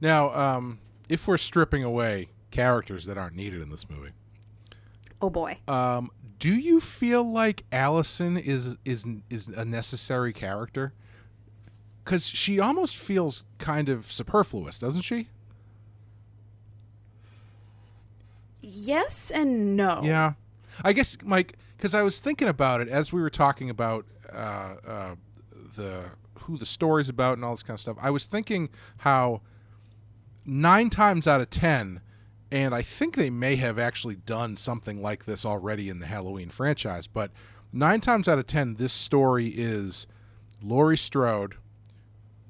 Now, if we're stripping away characters that aren't needed in this movie. Oh boy. Do you feel like Allison is a necessary character? Because she almost feels kind of superfluous, doesn't she? Yes and no. Yeah. I guess, Mike, because I was thinking about it as we were talking about who the story's about and all this kind of stuff. I was thinking how 9 times out of 10, and I think they may have actually done something like this already in the Halloween franchise, but 9 times out of 10, this story is Laurie Strode,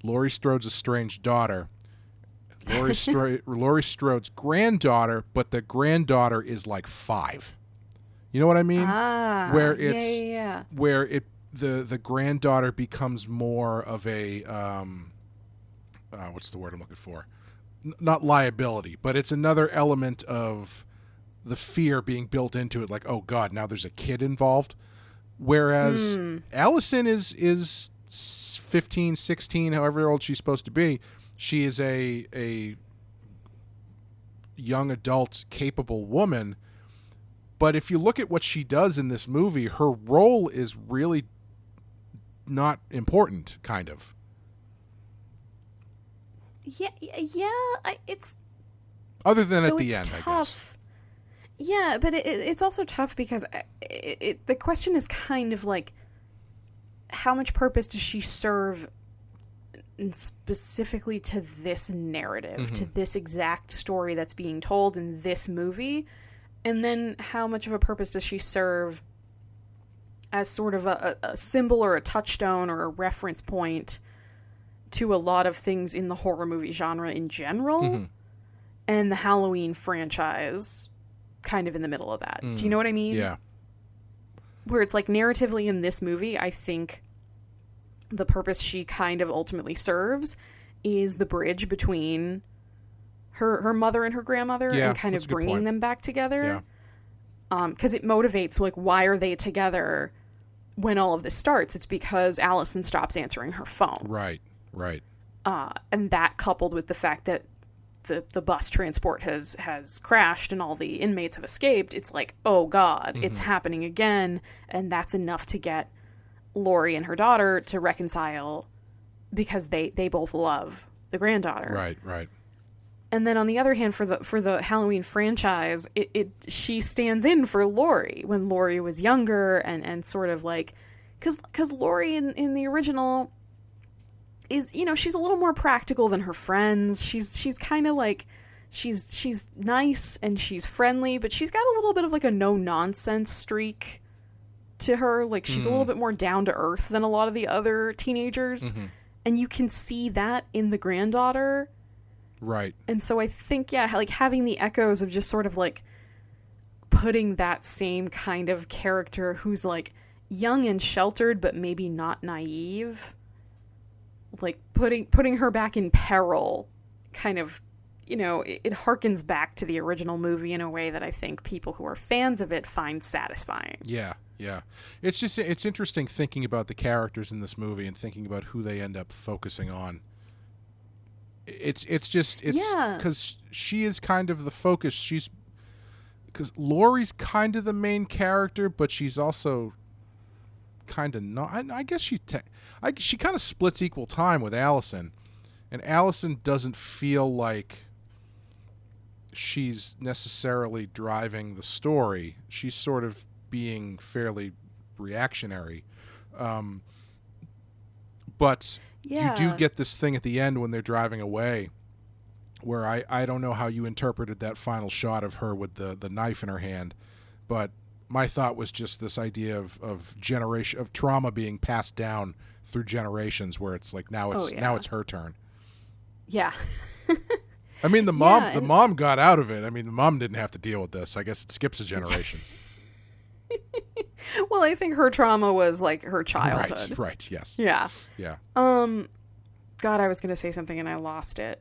Laurie Strode's estranged daughter, Laurie Strode's granddaughter, but the granddaughter is like 5. You know what I mean? Where it's where the granddaughter becomes more of a what's the word I'm looking for? Not liability, but it's another element of the fear being built into it. Like, oh God, now there's a kid involved. Whereas Allison is 15, 16, however old she's supposed to be. She is a young adult, capable woman. But if you look at what she does in this movie, her role is really not important, kind of. Yeah. It's other than so at the it's end, tough. I guess. Yeah, but it's also tough because the question is kind of like, how much purpose does she serve specifically to this narrative, to this exact story that's being told in this movie? And then how much of a purpose does she serve as sort of a symbol or a touchstone or a reference point to a lot of things in the horror movie genre in general? and the Halloween franchise kind of in the middle of that. Do you know what I mean? Yeah. Where it's like narratively in this movie, I think the purpose she kind of ultimately serves is the bridge between her mother and her grandmother, and kind of bringing them back together. Yeah. Because it motivates, like, why are they together when all of this starts? It's because Allison stops answering her phone. Right. And that, coupled with the fact that the bus transport has crashed and all the inmates have escaped, it's like, oh God, it's happening again. And that's enough to get Laurie and her daughter to reconcile, because they both love the granddaughter. Right. And then on the other hand, for the Halloween franchise, she stands in for Laurie when Laurie was younger, and sort of like, because Laurie in the original is, you know, she's a little more practical than her friends. She's kind of like, she's nice and she's friendly, but she's got a little bit of like a no nonsense streak to her. Like, she's a little bit more down to earth than a lot of the other teenagers, and you can see that in the granddaughter. Right. And so I think, yeah, like having the echoes of just sort of like putting that same kind of character who's like young and sheltered but maybe not naive, like putting her back in peril, kind of, you know, it harkens back to the original movie in a way that I think people who are fans of it find satisfying. Yeah. It's interesting thinking about the characters in this movie and thinking about who they end up focusing on. It's because she is kind of the focus. Because Laurie's kind of the main character, but she's also kind of not. I guess she kind of splits equal time with Allison, and Allison doesn't feel like she's necessarily driving the story. She's sort of being fairly reactionary, but you do get this thing at the end when they're driving away, where I don't know how you interpreted that final shot of her with the knife in her hand, but my thought was just this idea of trauma being passed down through generations, where it's like now it's her turn. Yeah. I mean, the mom got out of it. I mean, the mom didn't have to deal with this. I guess it skips a generation. Well, I think her trauma was like her childhood. Right. Yes. Yeah. Yeah. God, I was gonna say something and I lost it.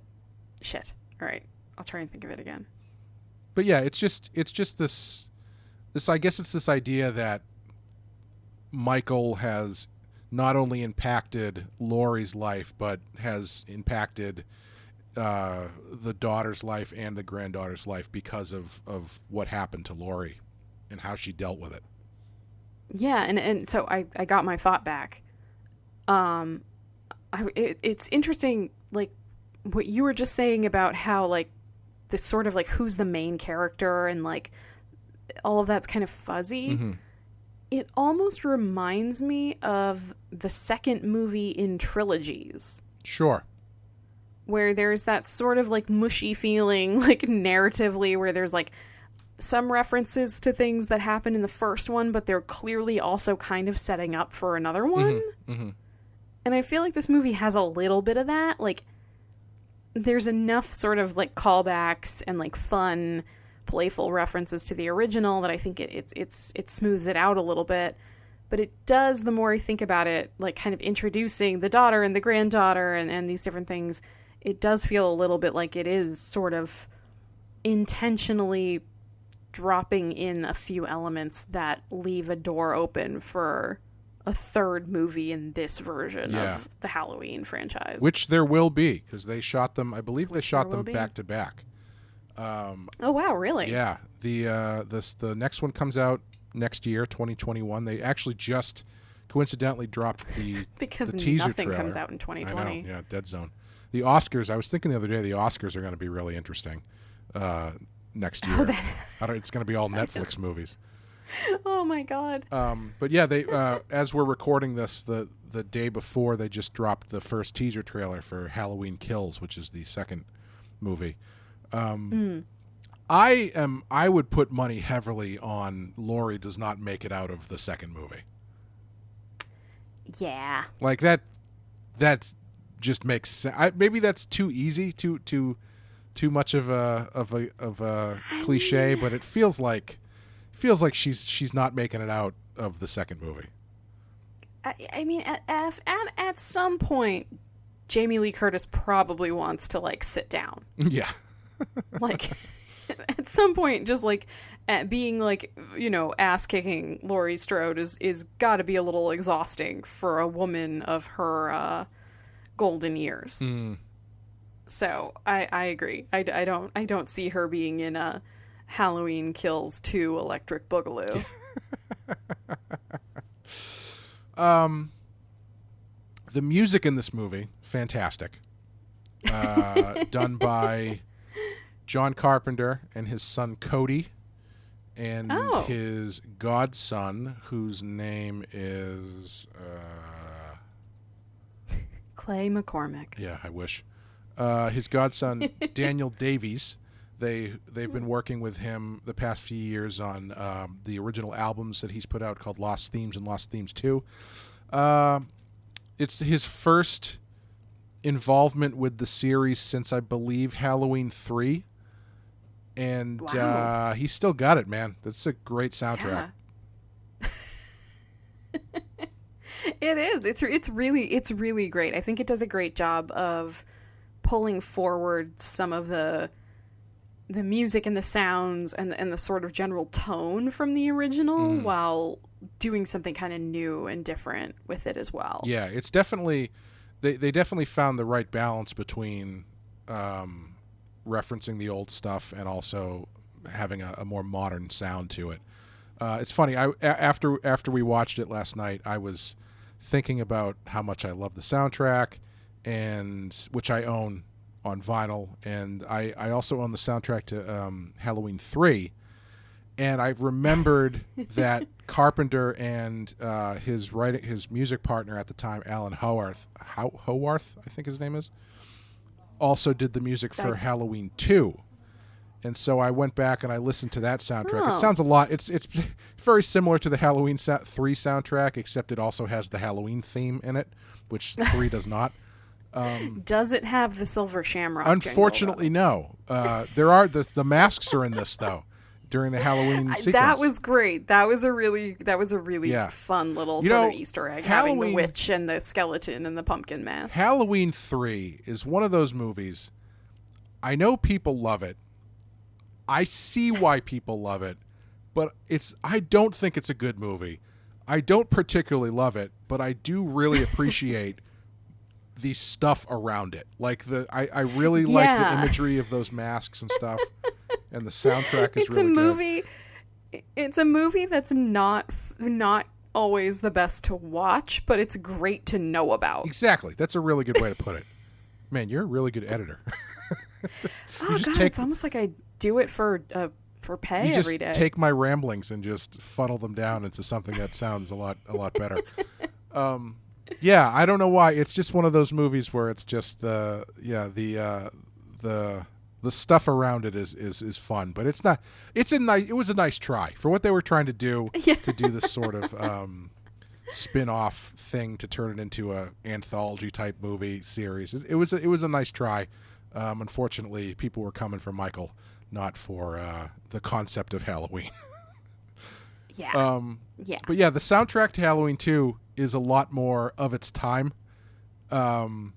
Shit. All right, I'll try and think of it again. But yeah, it's just this. I guess it's this idea that Michael has not only impacted Laurie's life, but has impacted the daughter's life and the granddaughter's life because of what happened to Laurie and how she dealt with it. Yeah, and so I got my thought back. It's interesting, like what you were just saying about how like this sort of like who's the main character and like all of that's kind of fuzzy. Mm-hmm. It almost reminds me of the second movie in trilogies. Sure. Where there's that sort of like mushy feeling, like narratively, where there's like some references to things that happen in the first one, but they're clearly also kind of setting up for another one. Mm-hmm. Mm-hmm. And I feel like this movie has a little bit of that. Like, there's enough sort of like callbacks and like fun, playful references to the original that I think it smooths it out a little bit. But it does, the more I think about it, like kind of introducing the daughter and the granddaughter and these different things, it does feel a little bit like it is sort of intentionally dropping in a few elements that leave a door open for a third movie in this version of the Halloween franchise. Which there will be, because they shot them, I believe they shot them back to back. Oh wow, really? Yeah. The next one comes out next year, 2021. They actually just coincidentally dropped the because the teaser nothing trailer. Comes out in 2020. I know, yeah, dead zone. The Oscars, I was thinking the other day, the Oscars are going to be really interesting next year. It's going to be all Netflix movies. Oh my god. But yeah, they as we're recording this, the day before, they just dropped the first teaser trailer for Halloween Kills, which is the second movie. I would put money heavily on Laurie does not make it out of the second movie. Yeah. Like that's just makes sense. Maybe that's too easy to too much of a cliche, but it feels like she's not making it out of the second movie. I mean, at some point, Jamie Lee Curtis probably wants to like sit down. Yeah. Like at some point, just like being like, you know, ass kicking Laurie Strode is got to be a little exhausting for a woman of her golden years. So I agree. I don't see her being in a Halloween Kills 2 Electric Boogaloo. The music in this movie, fantastic. Done by John Carpenter and his son Cody and his godson, whose name is Clay McCormick. Yeah, I wish. His godson Daniel Davies. They've been working with him the past few years on the original albums that he's put out called Lost Themes and Lost Themes 2. It's his first involvement with the series since, I believe, Halloween 3. And wow. He's still got it, man. That's a great soundtrack. Yeah. It is. It's really great. I think it does a great job of pulling forward some of the music and the sounds and the sort of general tone from the original while doing something kind of new and different with it as well. Yeah, it's definitely they definitely found the right balance between referencing the old stuff and also having a more modern sound to it. It's funny. After we watched it last night, I was thinking about how much I love the soundtrack, and which I own on vinyl, and I also own the soundtrack to Halloween 3, and I've remembered that Carpenter and his music partner at the time, Alan Howarth, I think his name is, also did the music for Halloween 2. And so I went back and I listened to that soundtrack. It sounds a lot. It's very similar to the Halloween 3 soundtrack, except it also has the Halloween theme in it, which 3 does not. Does it have the Silver Shamrock? Unfortunately, jingle, no. There are the masks are in this though during the Halloween sequence. That was great. That was a really fun little sort of Easter egg, having the witch and the skeleton and the pumpkin mask. Halloween 3 is one of those movies. I know people love it. I see why people love it, but I don't think it's a good movie. I don't particularly love it, but I do really appreciate the stuff around it. Like I really like the imagery of those masks and stuff, and the soundtrack is really good. It's a movie that's not always the best to watch, but it's great to know about. Exactly. That's a really good way to put it. Man, you're a really good editor. It's almost like I do it for pay every day. You just take my ramblings and just funnel them down into something that sounds a lot better. Yeah, I don't know why. It's just one of those movies where it's just the stuff around it is fun, but it's not. It was a nice try for what they were trying to do to do this sort of spin-off thing to turn it into a anthology type movie series. It was a nice try. Unfortunately, people were coming for Michael, not for the concept of Halloween. Yeah. But yeah, the soundtrack to Halloween 2 is a lot more of its time. And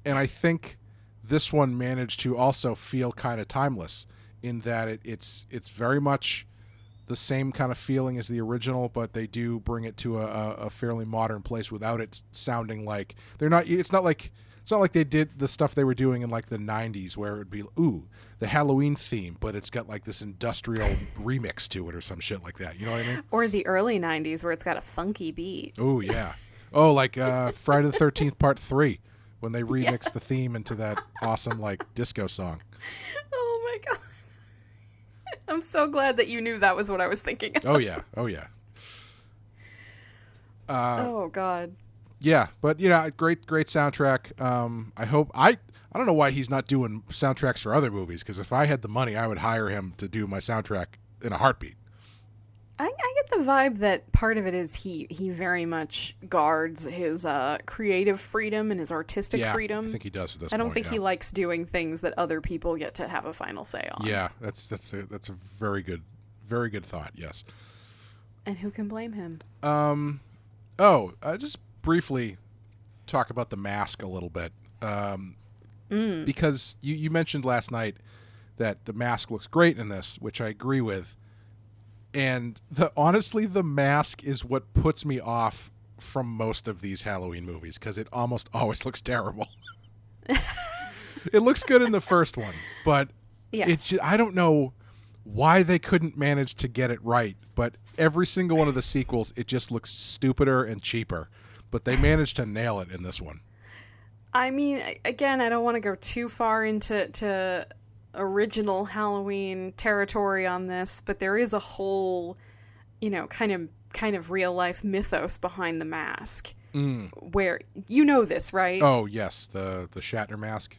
I think this one managed to also feel kind of timeless in that it's very much the same kind of feeling as the original, but they do bring it to a fairly modern place without it sounding like it's not like they did the stuff they were doing in like the 90s where it would be the Halloween theme, but it's got like this industrial remix to it or some shit like that. You know what I mean? Or the early 90s where it's got a funky beat. Oh yeah. Oh, like Friday the 13th Part 3 when they remixed the theme into that awesome like disco song. Oh my god. I'm so glad that you knew that was what I was thinking of. Oh yeah. Oh god. Yeah, but great soundtrack. I don't know why he's not doing soundtracks for other movies, because if I had the money, I would hire him to do my soundtrack in a heartbeat. I get the vibe that part of it is he very much guards his creative freedom and his artistic freedom. I think he does at this point. I don't think he likes doing things that other people get to have a final say on. Yeah, that's a very good thought. Yes. And who can blame him? Just briefly talk about the mask a little bit, because you mentioned last night that the mask looks great in this, which I agree with. And honestly, the mask is what puts me off from most of these Halloween movies because it almost always looks terrible. It looks good in the first one, but it's I don't know why they couldn't manage to get it right. But every single one of the sequels, it just looks stupider and cheaper. But they managed to nail it in this one. I mean, again, I don't want to go too far into original Halloween territory on this, but there is a whole, kind of real life mythos behind the mask, where this, right? Oh yes, the Shatner mask.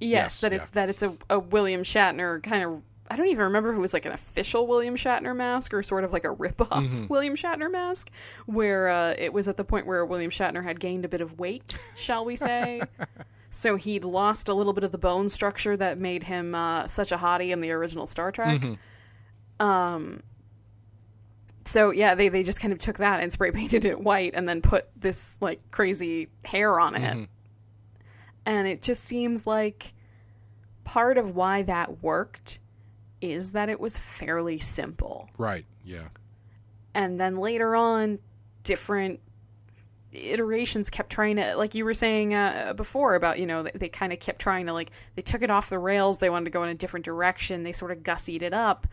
Yes, that it's a William Shatner kind of. I don't even remember if it was like an official William Shatner mask or sort of like a rip-off William Shatner mask, where it was at the point where William Shatner had gained a bit of weight, shall we say. So he'd lost a little bit of the bone structure that made him such a hottie in the original Star Trek. So yeah, they just kind of took that and spray painted it white and then put this like crazy hair on it. And it just seems like part of why that worked is that it was fairly simple. Right, yeah. And then later on, different iterations kept trying to, like you were saying before about, they kind of kept trying to, like, they took it off the rails, they wanted to go in a different direction, they sort of gussied it up.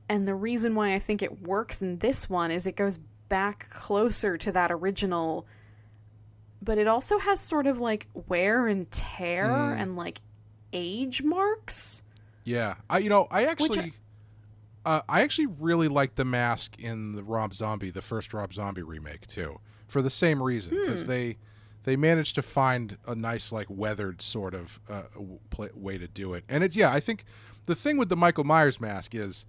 And the reason why I think it works in this one is it goes back closer to that original, but it also has sort of like wear and tear and like age marks. Yeah, I actually really like the mask in the first Rob Zombie remake too, for the same reason, because they managed to find a nice like weathered sort of way to do it. And I think the thing with the Michael Myers mask is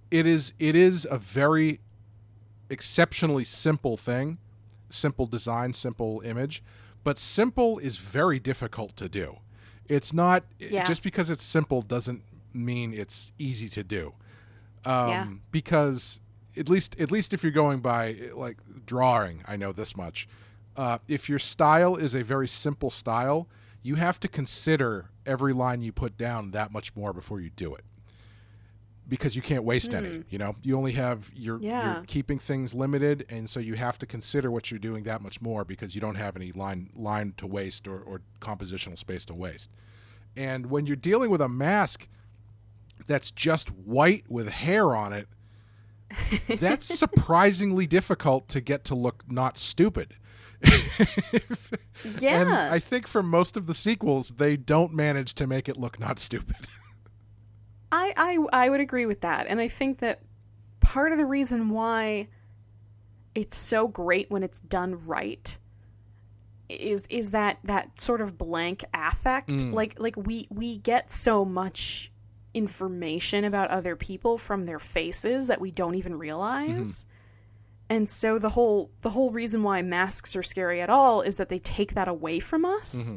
it is a very exceptionally simple thing, simple design, simple image, but simple is very difficult to do. It's not just because it's simple doesn't mean it's easy to do. Because at least if you're going by like drawing, I know this much. If your style is a very simple style, you have to consider every line you put down that much more before you do it. Because you can't waste any, you only have you're keeping things limited, and so you have to consider what you're doing that much more because you don't have any line to waste or compositional space to waste. And when you're dealing with a mask that's just white with hair on it, that's surprisingly difficult to get to look not stupid. And I think for most of the sequels, they don't manage to make it look not stupid. I would agree with that. And I think that part of the reason why it's so great when it's done right is that sort of blank affect. Like we get so much information about other people from their faces that we don't even realize. And so the whole reason why masks are scary at all is that they take that away from us.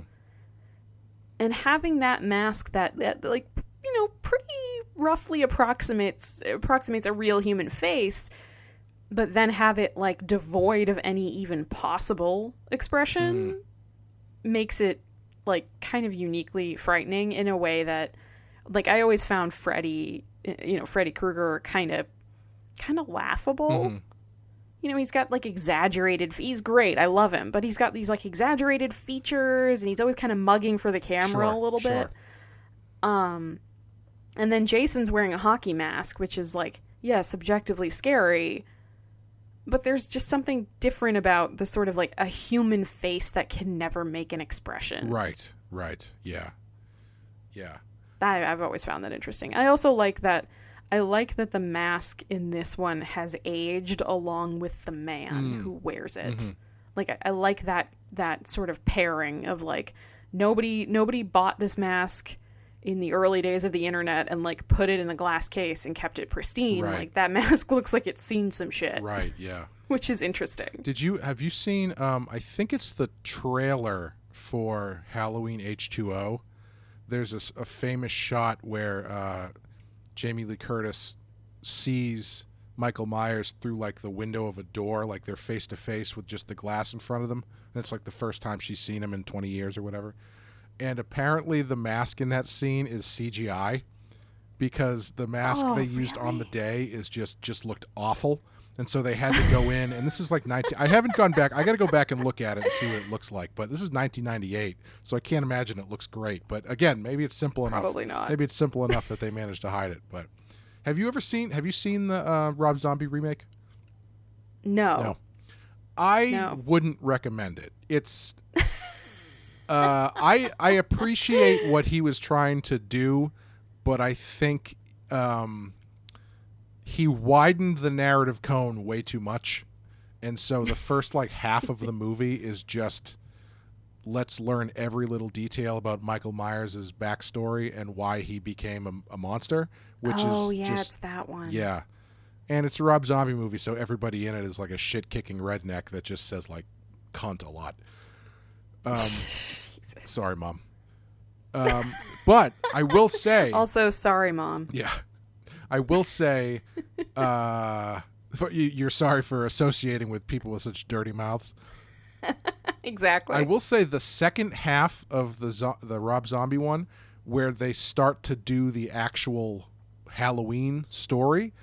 And having that mask that like, pretty roughly approximates a real human face, but then have it like devoid of any even possible expression makes it like kind of uniquely frightening in a way that, like, I always found Freddy Krueger kind of laughable. He's got like he's great, I love him, but he's got these like exaggerated features and he's always kind of mugging for the camera a little bit. And then Jason's wearing a hockey mask, which is like, subjectively scary, but there's just something different about the sort of like a human face that can never make an expression. Right. Yeah. I've always found that interesting. I also like that. I like that the mask in this one has aged along with the man who wears it. Like I like that sort of pairing of like nobody bought this mask in the early days of the internet and like put it in a glass case and kept it pristine. Right. Like that mask looks like it's seen some shit. Right, yeah. Which is interesting. Have you seen, I think it's the trailer for Halloween H2O. There's a famous shot where Jamie Lee Curtis sees Michael Myers through like the window of a door, like they're face to face with just the glass in front of them. And it's like the first time she's seen him in 20 years or whatever. And apparently the mask in that scene is CGI because the mask they used on the day is just looked awful. And so they had to go in, and this is like I haven't gone back. I got to go back and look at it and see what it looks like. But this is 1998, so I can't imagine it looks great. But again, maybe it's simple enough. Probably not. Maybe it's simple enough that they managed to hide it. But have you seen the Rob Zombie remake? No. I wouldn't recommend it. It's I appreciate what he was trying to do, but I think he widened the narrative cone way too much. And so the first like half of the movie is just let's learn every little detail about Michael Myers' backstory and why he became a monster, which it's that one. Yeah. And it's a Rob Zombie movie, so everybody in it is like a shit-kicking redneck that just says like cunt a lot. Sorry, Mom. But I will say... Also, sorry, Mom. Yeah. I will say you're sorry for associating with people with such dirty mouths. Exactly. I will say the second half of the Rob Zombie one, where they start to do the actual Halloween story,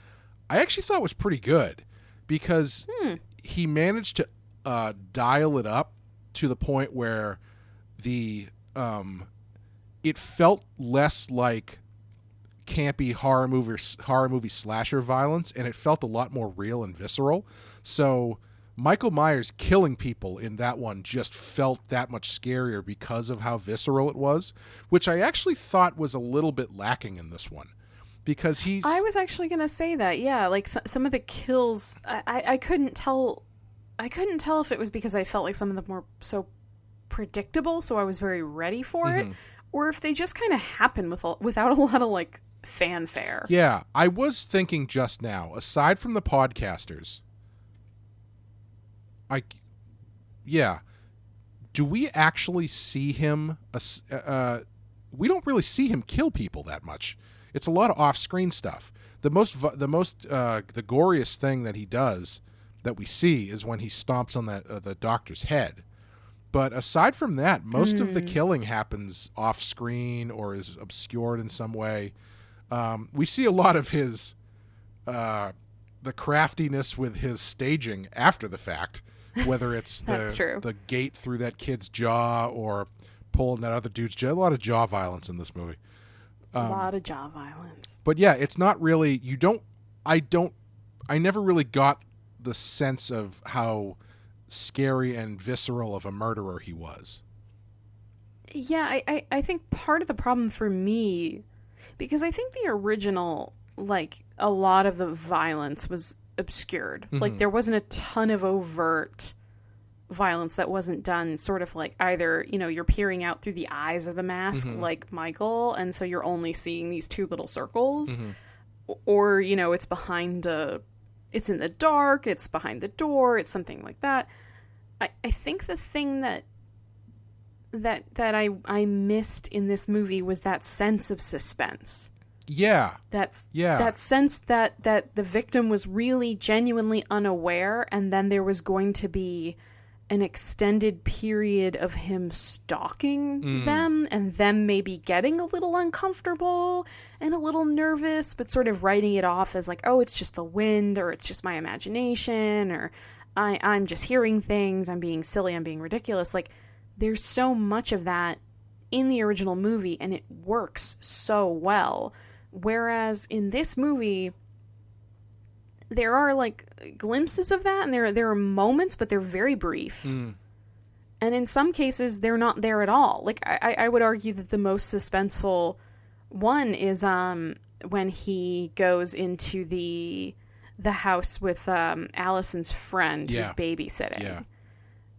I actually thought was pretty good because he managed to dial it up to the point where it felt less like campy horror movie slasher violence, and it felt a lot more real and visceral. So Michael Myers killing people in that one just felt that much scarier because of how visceral it was, which I actually thought was a little bit lacking in this one. Because I was actually going to say that, yeah. Like some of the kills, I couldn't tell. I couldn't tell if it was because I felt like some of them were so predictable, so I was very ready for it, or if they just kind of happened without a lot of like fanfare. Yeah, I was thinking just now. Aside from the podcasters, do we actually see him? We don't really see him kill people that much. It's a lot of off-screen stuff. The goriest thing that he does that we see is when he stomps on the doctor's head. But aside from that, most of the killing happens off-screen or is obscured in some way. We see a lot of his the craftiness with his staging after the fact, whether it's the gate through that kid's jaw or pulling that other dude's jaw. A lot of jaw violence in this movie. A lot of jaw violence. But yeah, it's not really, I never really got the sense of how scary and visceral of a murderer he was. Yeah, I think part of the problem for me, because I think the original, like, a lot of the violence was obscured. Like, there wasn't a ton of overt violence that wasn't done sort of like either, you're peering out through the eyes of the mask like Michael, and so you're only seeing these two little circles, or it's it's in the dark, it's behind the door, it's something like that. I think the thing that I missed in this movie was that sense of suspense. Yeah. That sense that the victim was really genuinely unaware, and then there was going to be an extended period of him stalking them, and them maybe getting a little uncomfortable and a little nervous, but sort of writing it off as like, oh, it's just the wind, or it's just my imagination, or I'm just hearing things, I'm being silly, I'm being ridiculous. Like, there's so much of that in the original movie, and it works so well. Whereas in this movie, there are like glimpses of that, and there are moments, but they're very brief. And in some cases, they're not there at all. Like, I would argue that the most suspenseful one is when he goes into the house with Allison's friend who's babysitting. Yeah.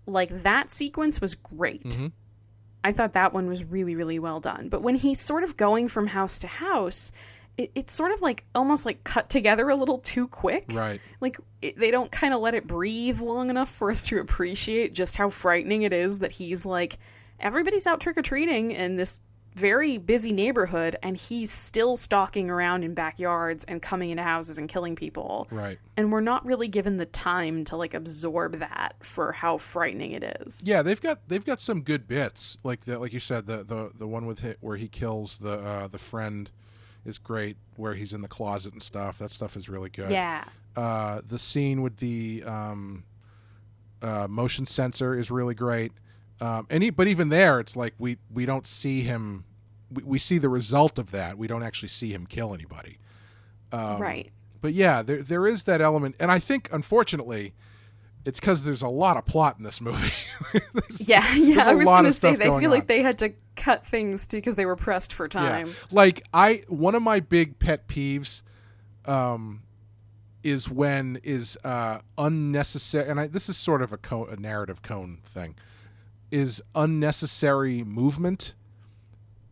Like, that sequence was great. I thought that one was really, really well done. But when he's sort of going from house to house, it's sort of like almost like cut together a little too quick. Right. Like they don't kind of let it breathe long enough for us to appreciate just how frightening it is that he's like, everybody's out trick-or-treating in this very busy neighborhood, and he's still stalking around in backyards and coming into houses and killing people. Right. And we're not really given the time to like absorb that for how frightening it is. Yeah, they've got some good bits, like you said, the one with where he kills the friend is great, where he's in the closet and stuff. That stuff is really good. Yeah. The scene with the motion sensor is really great. But even there, it's like we don't see him. We see the result of that. We don't actually see him kill anybody. Right. But yeah, there is that element, and I think unfortunately, it's because there's a lot of plot in this movie. Yeah. I was going to say they feel like on. they had to cut things because they were pressed for time. Yeah. Like one of my big pet peeves, is when unnecessary, and this is sort of a narrative cone thing. Is unnecessary movement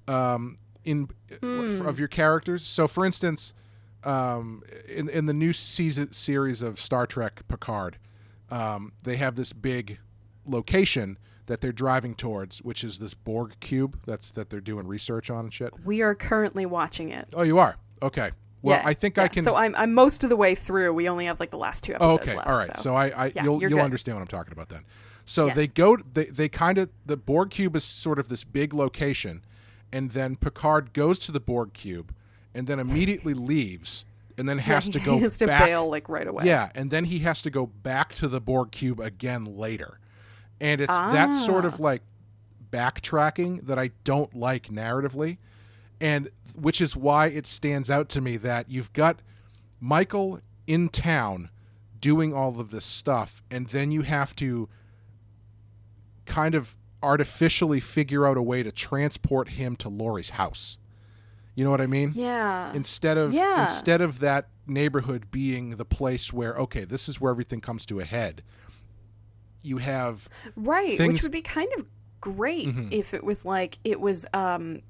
of your characters. So, for instance, in the new series of Star Trek Picard, they have this big location that they're driving towards, which is this Borg cube that they're doing research on and shit. We are currently watching it. Oh, you are? Okay. Well, yeah, I think I can. So I'm most of the way through. We only have like the last 2 episodes okay, left. all right. So you'll understand what I'm talking about then. So yes. the Borg cube is sort of this big location, and then Picard goes to the Borg cube, and then immediately leaves, and then has to go he has to back. bail like right away. Yeah, and then he has to go back to the Borg cube again later, and it's that sort of like backtracking that I don't like narratively, and which is why it stands out to me that you've got Michael in town doing all of this stuff, and then you have to kind of artificially figure out a way to transport him to Laurie's house. You know what I mean? Yeah. Instead of that neighborhood being the place where, okay, this is where everything comes to a head. You have which would be kind of great if it was like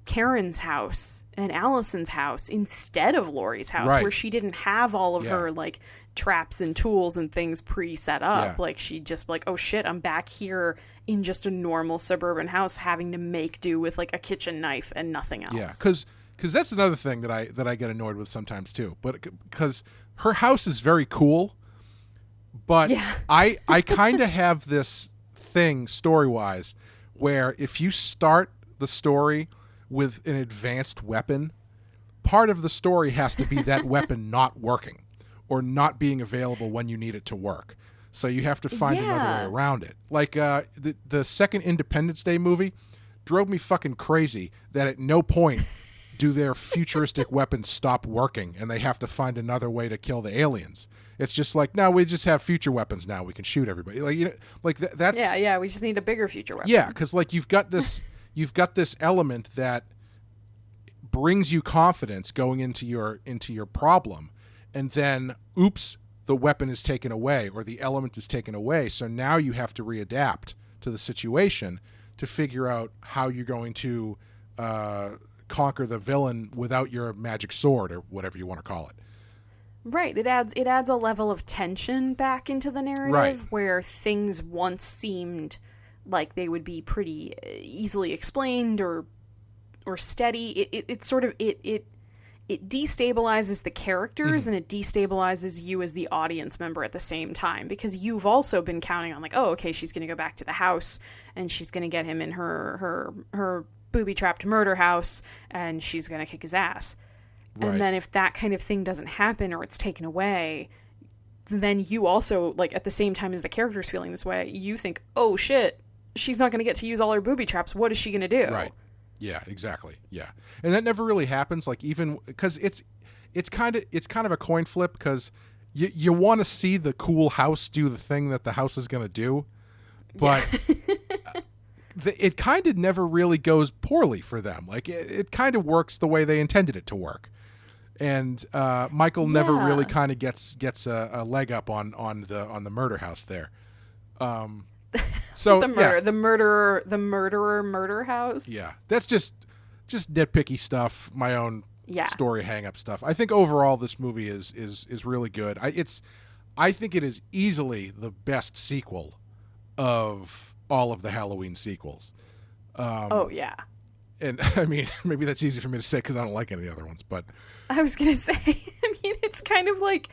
Karen's house and Allison's house instead of Laurie's house, where she didn't have all of her like traps and tools and things pre-set up. Yeah. Like she just like, oh shit, I'm back here in just a normal suburban house having to make do with like a kitchen knife and nothing else. Yeah, because that's another thing that I get annoyed with sometimes too. But because her house is very cool, but I kind of have this thing story-wise where if you start the story with an advanced weapon, part of the story has to be that weapon not working or not being available when you need it to work. So you have to find another way around it. Like the second Independence Day movie drove me fucking crazy that at no point do their futuristic weapons stop working and they have to find another way to kill the aliens. It's just like, no, we just have future weapons now. We can shoot everybody. Like, you know, like that's we just need a bigger future weapon. Yeah, because like you've got this element that brings you confidence going into your problem, and then oops, the weapon is taken away or the element is taken away. So now you have to readapt to the situation to figure out how you're going to conquer the villain without your magic sword or whatever you want to call it. Right. It adds a level of tension back into the narrative where things once seemed like they would be pretty easily explained or steady. It sort of destabilizes the characters and it destabilizes you as the audience member at the same time, because you've also been counting on like, oh, okay, she's going to go back to the house and she's going to get him in her booby-trapped murder house and she's going to kick his ass. Right. And then if that kind of thing doesn't happen or it's taken away, then you also, like, at the same time as the character's feeling this way, you think, oh shit, she's not going to get to use all her booby traps. What is she going to do? Right. Yeah, exactly. Yeah. And that never really happens. Like, even because it's kind of a coin flip, because you want to see the cool house do the thing that the house is going to do, but it kind of never really goes poorly for them. Like it kind of works the way they intended it to work. And Michael never really kind of gets a leg up on the murder house there. So the murderer murder house. Yeah, that's just nitpicky stuff. My own Yeah. story hang up stuff. I think overall this movie is really good. I think it is easily the best sequel of all of the Halloween sequels. Oh yeah. And I mean, maybe that's easy for me to say because I don't like any of the other ones. But I was gonna say, I mean, it's kind of like,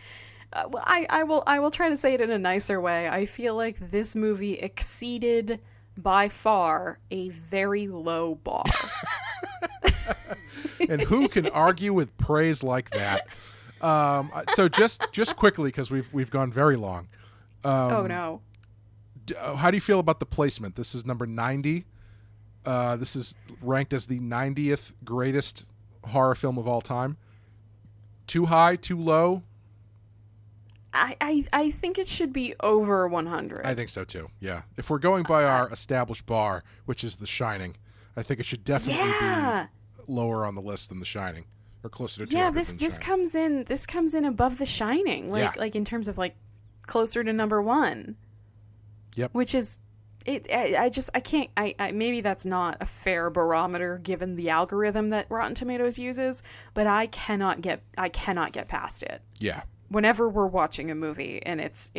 I will try to say it in a nicer way. I feel like this movie exceeded by far a very low bar. And who can argue with praise like that? So just quickly, because we've gone very long. Oh no. How do you feel about the placement? This is number 90. This is ranked as the 90th greatest horror film of all time. Too high, too low? I think it should be over 100. I think so too. Yeah. If we're going by our established bar, which is The Shining, I think it should definitely be lower on the list than The Shining, or closer to 200. Yeah, this comes in above The Shining, like in terms of like closer to number 1. Yep. Which is I can't maybe that's not a fair barometer given the algorithm that Rotten Tomatoes uses, but I cannot get past it. Yeah. Whenever we're watching a movie and it's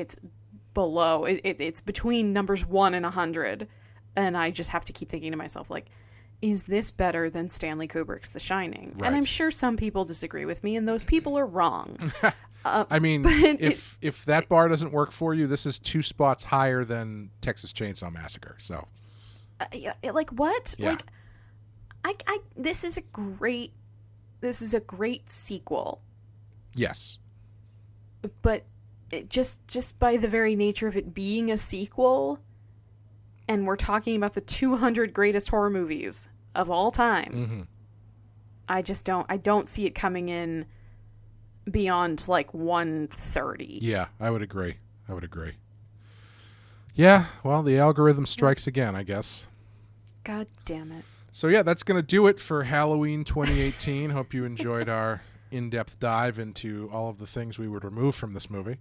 below it's between numbers 1 and 100, and I just have to keep thinking to myself, like, is this better than Stanley Kubrick's The Shining? Right. And I'm sure some people disagree with me, and those people are wrong. I mean, if that bar doesn't work for you, this is 2 spots higher than Texas Chainsaw Massacre. So, like what? Yeah. Like, this is a great sequel. Yes. But it just by the very nature of it being a sequel, and we're talking about the 200 greatest horror movies of all time, mm-hmm. I don't see it coming in beyond like 130. Yeah, I would agree. Yeah, well, the algorithm strikes again, I guess. God damn it. So yeah, that's going to do it for Halloween 2018. Hope you enjoyed our in-depth dive into all of the things we would remove from this movie,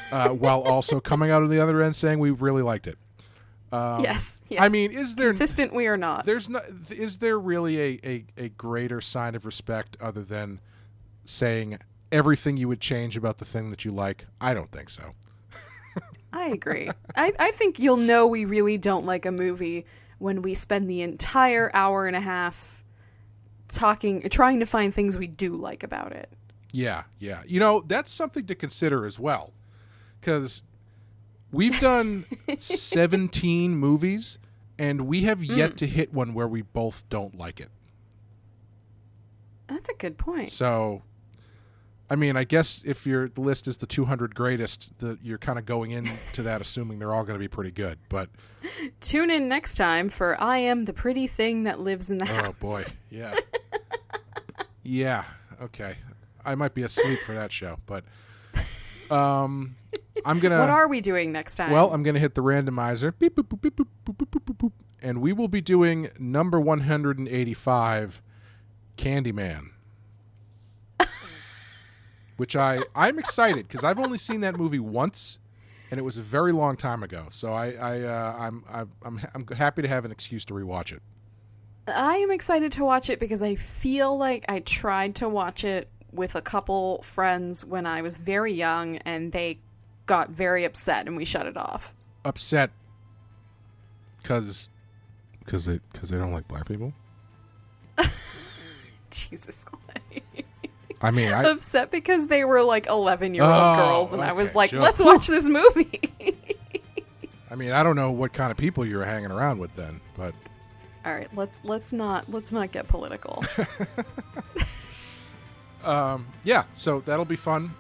while also coming out of the other end saying we really liked it. Yes. I mean, is there consistent? We are not. Is there really a greater sign of respect other than saying everything you would change about the thing that you like? I don't think so. I agree. I think you'll know we really don't like a movie when we spend the entire hour and a half trying to find things we do like about it. Yeah. You know, that's something to consider as well, because we've done 17 movies, and we have yet to hit one where we both don't like it. That's a good point. So, I mean, I guess if the list is the 200 greatest, you're kind of going into that assuming they're all going to be pretty good. But tune in next time for I Am the Pretty Thing That Lives in the House. Oh boy, yeah. Yeah, okay. I might be asleep for that show, but I'm gonna. What are we doing next time? Well, I'm gonna hit the randomizer, beep, boop, boop, beep, boop, boop, boop, boop, boop, boop, and we will be doing number 185, Candyman, which I'm excited because I've only seen that movie once, and it was a very long time ago. So I'm happy to have an excuse to rewatch it. I am excited to watch it because I feel like I tried to watch it with a couple friends when I was very young, and they got very upset, and we shut it off. Upset because they don't like black people? Jesus Clay. I mean, upset because they were like 11-year-old girls, and I was like, sure. Let's watch this movie. I mean, I don't know what kind of people you were hanging around with then, but all right, let's not get political. Yeah, so that'll be fun.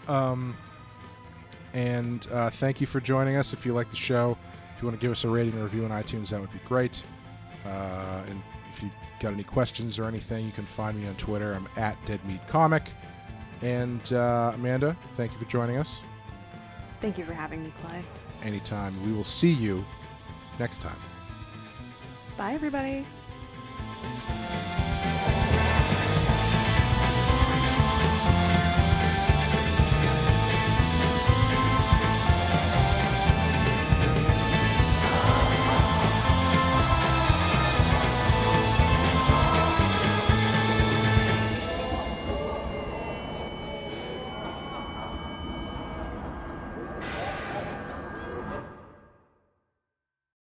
And thank you for joining us. If you like the show, if you want to give us a rating or review on iTunes, that would be great. And if you got any questions or anything, you can find me on Twitter. I'm at DeadMeatComic. And Amanda, thank you for joining us. Thank you for having me, Clay. Anytime. We will see you next time. Bye, everybody.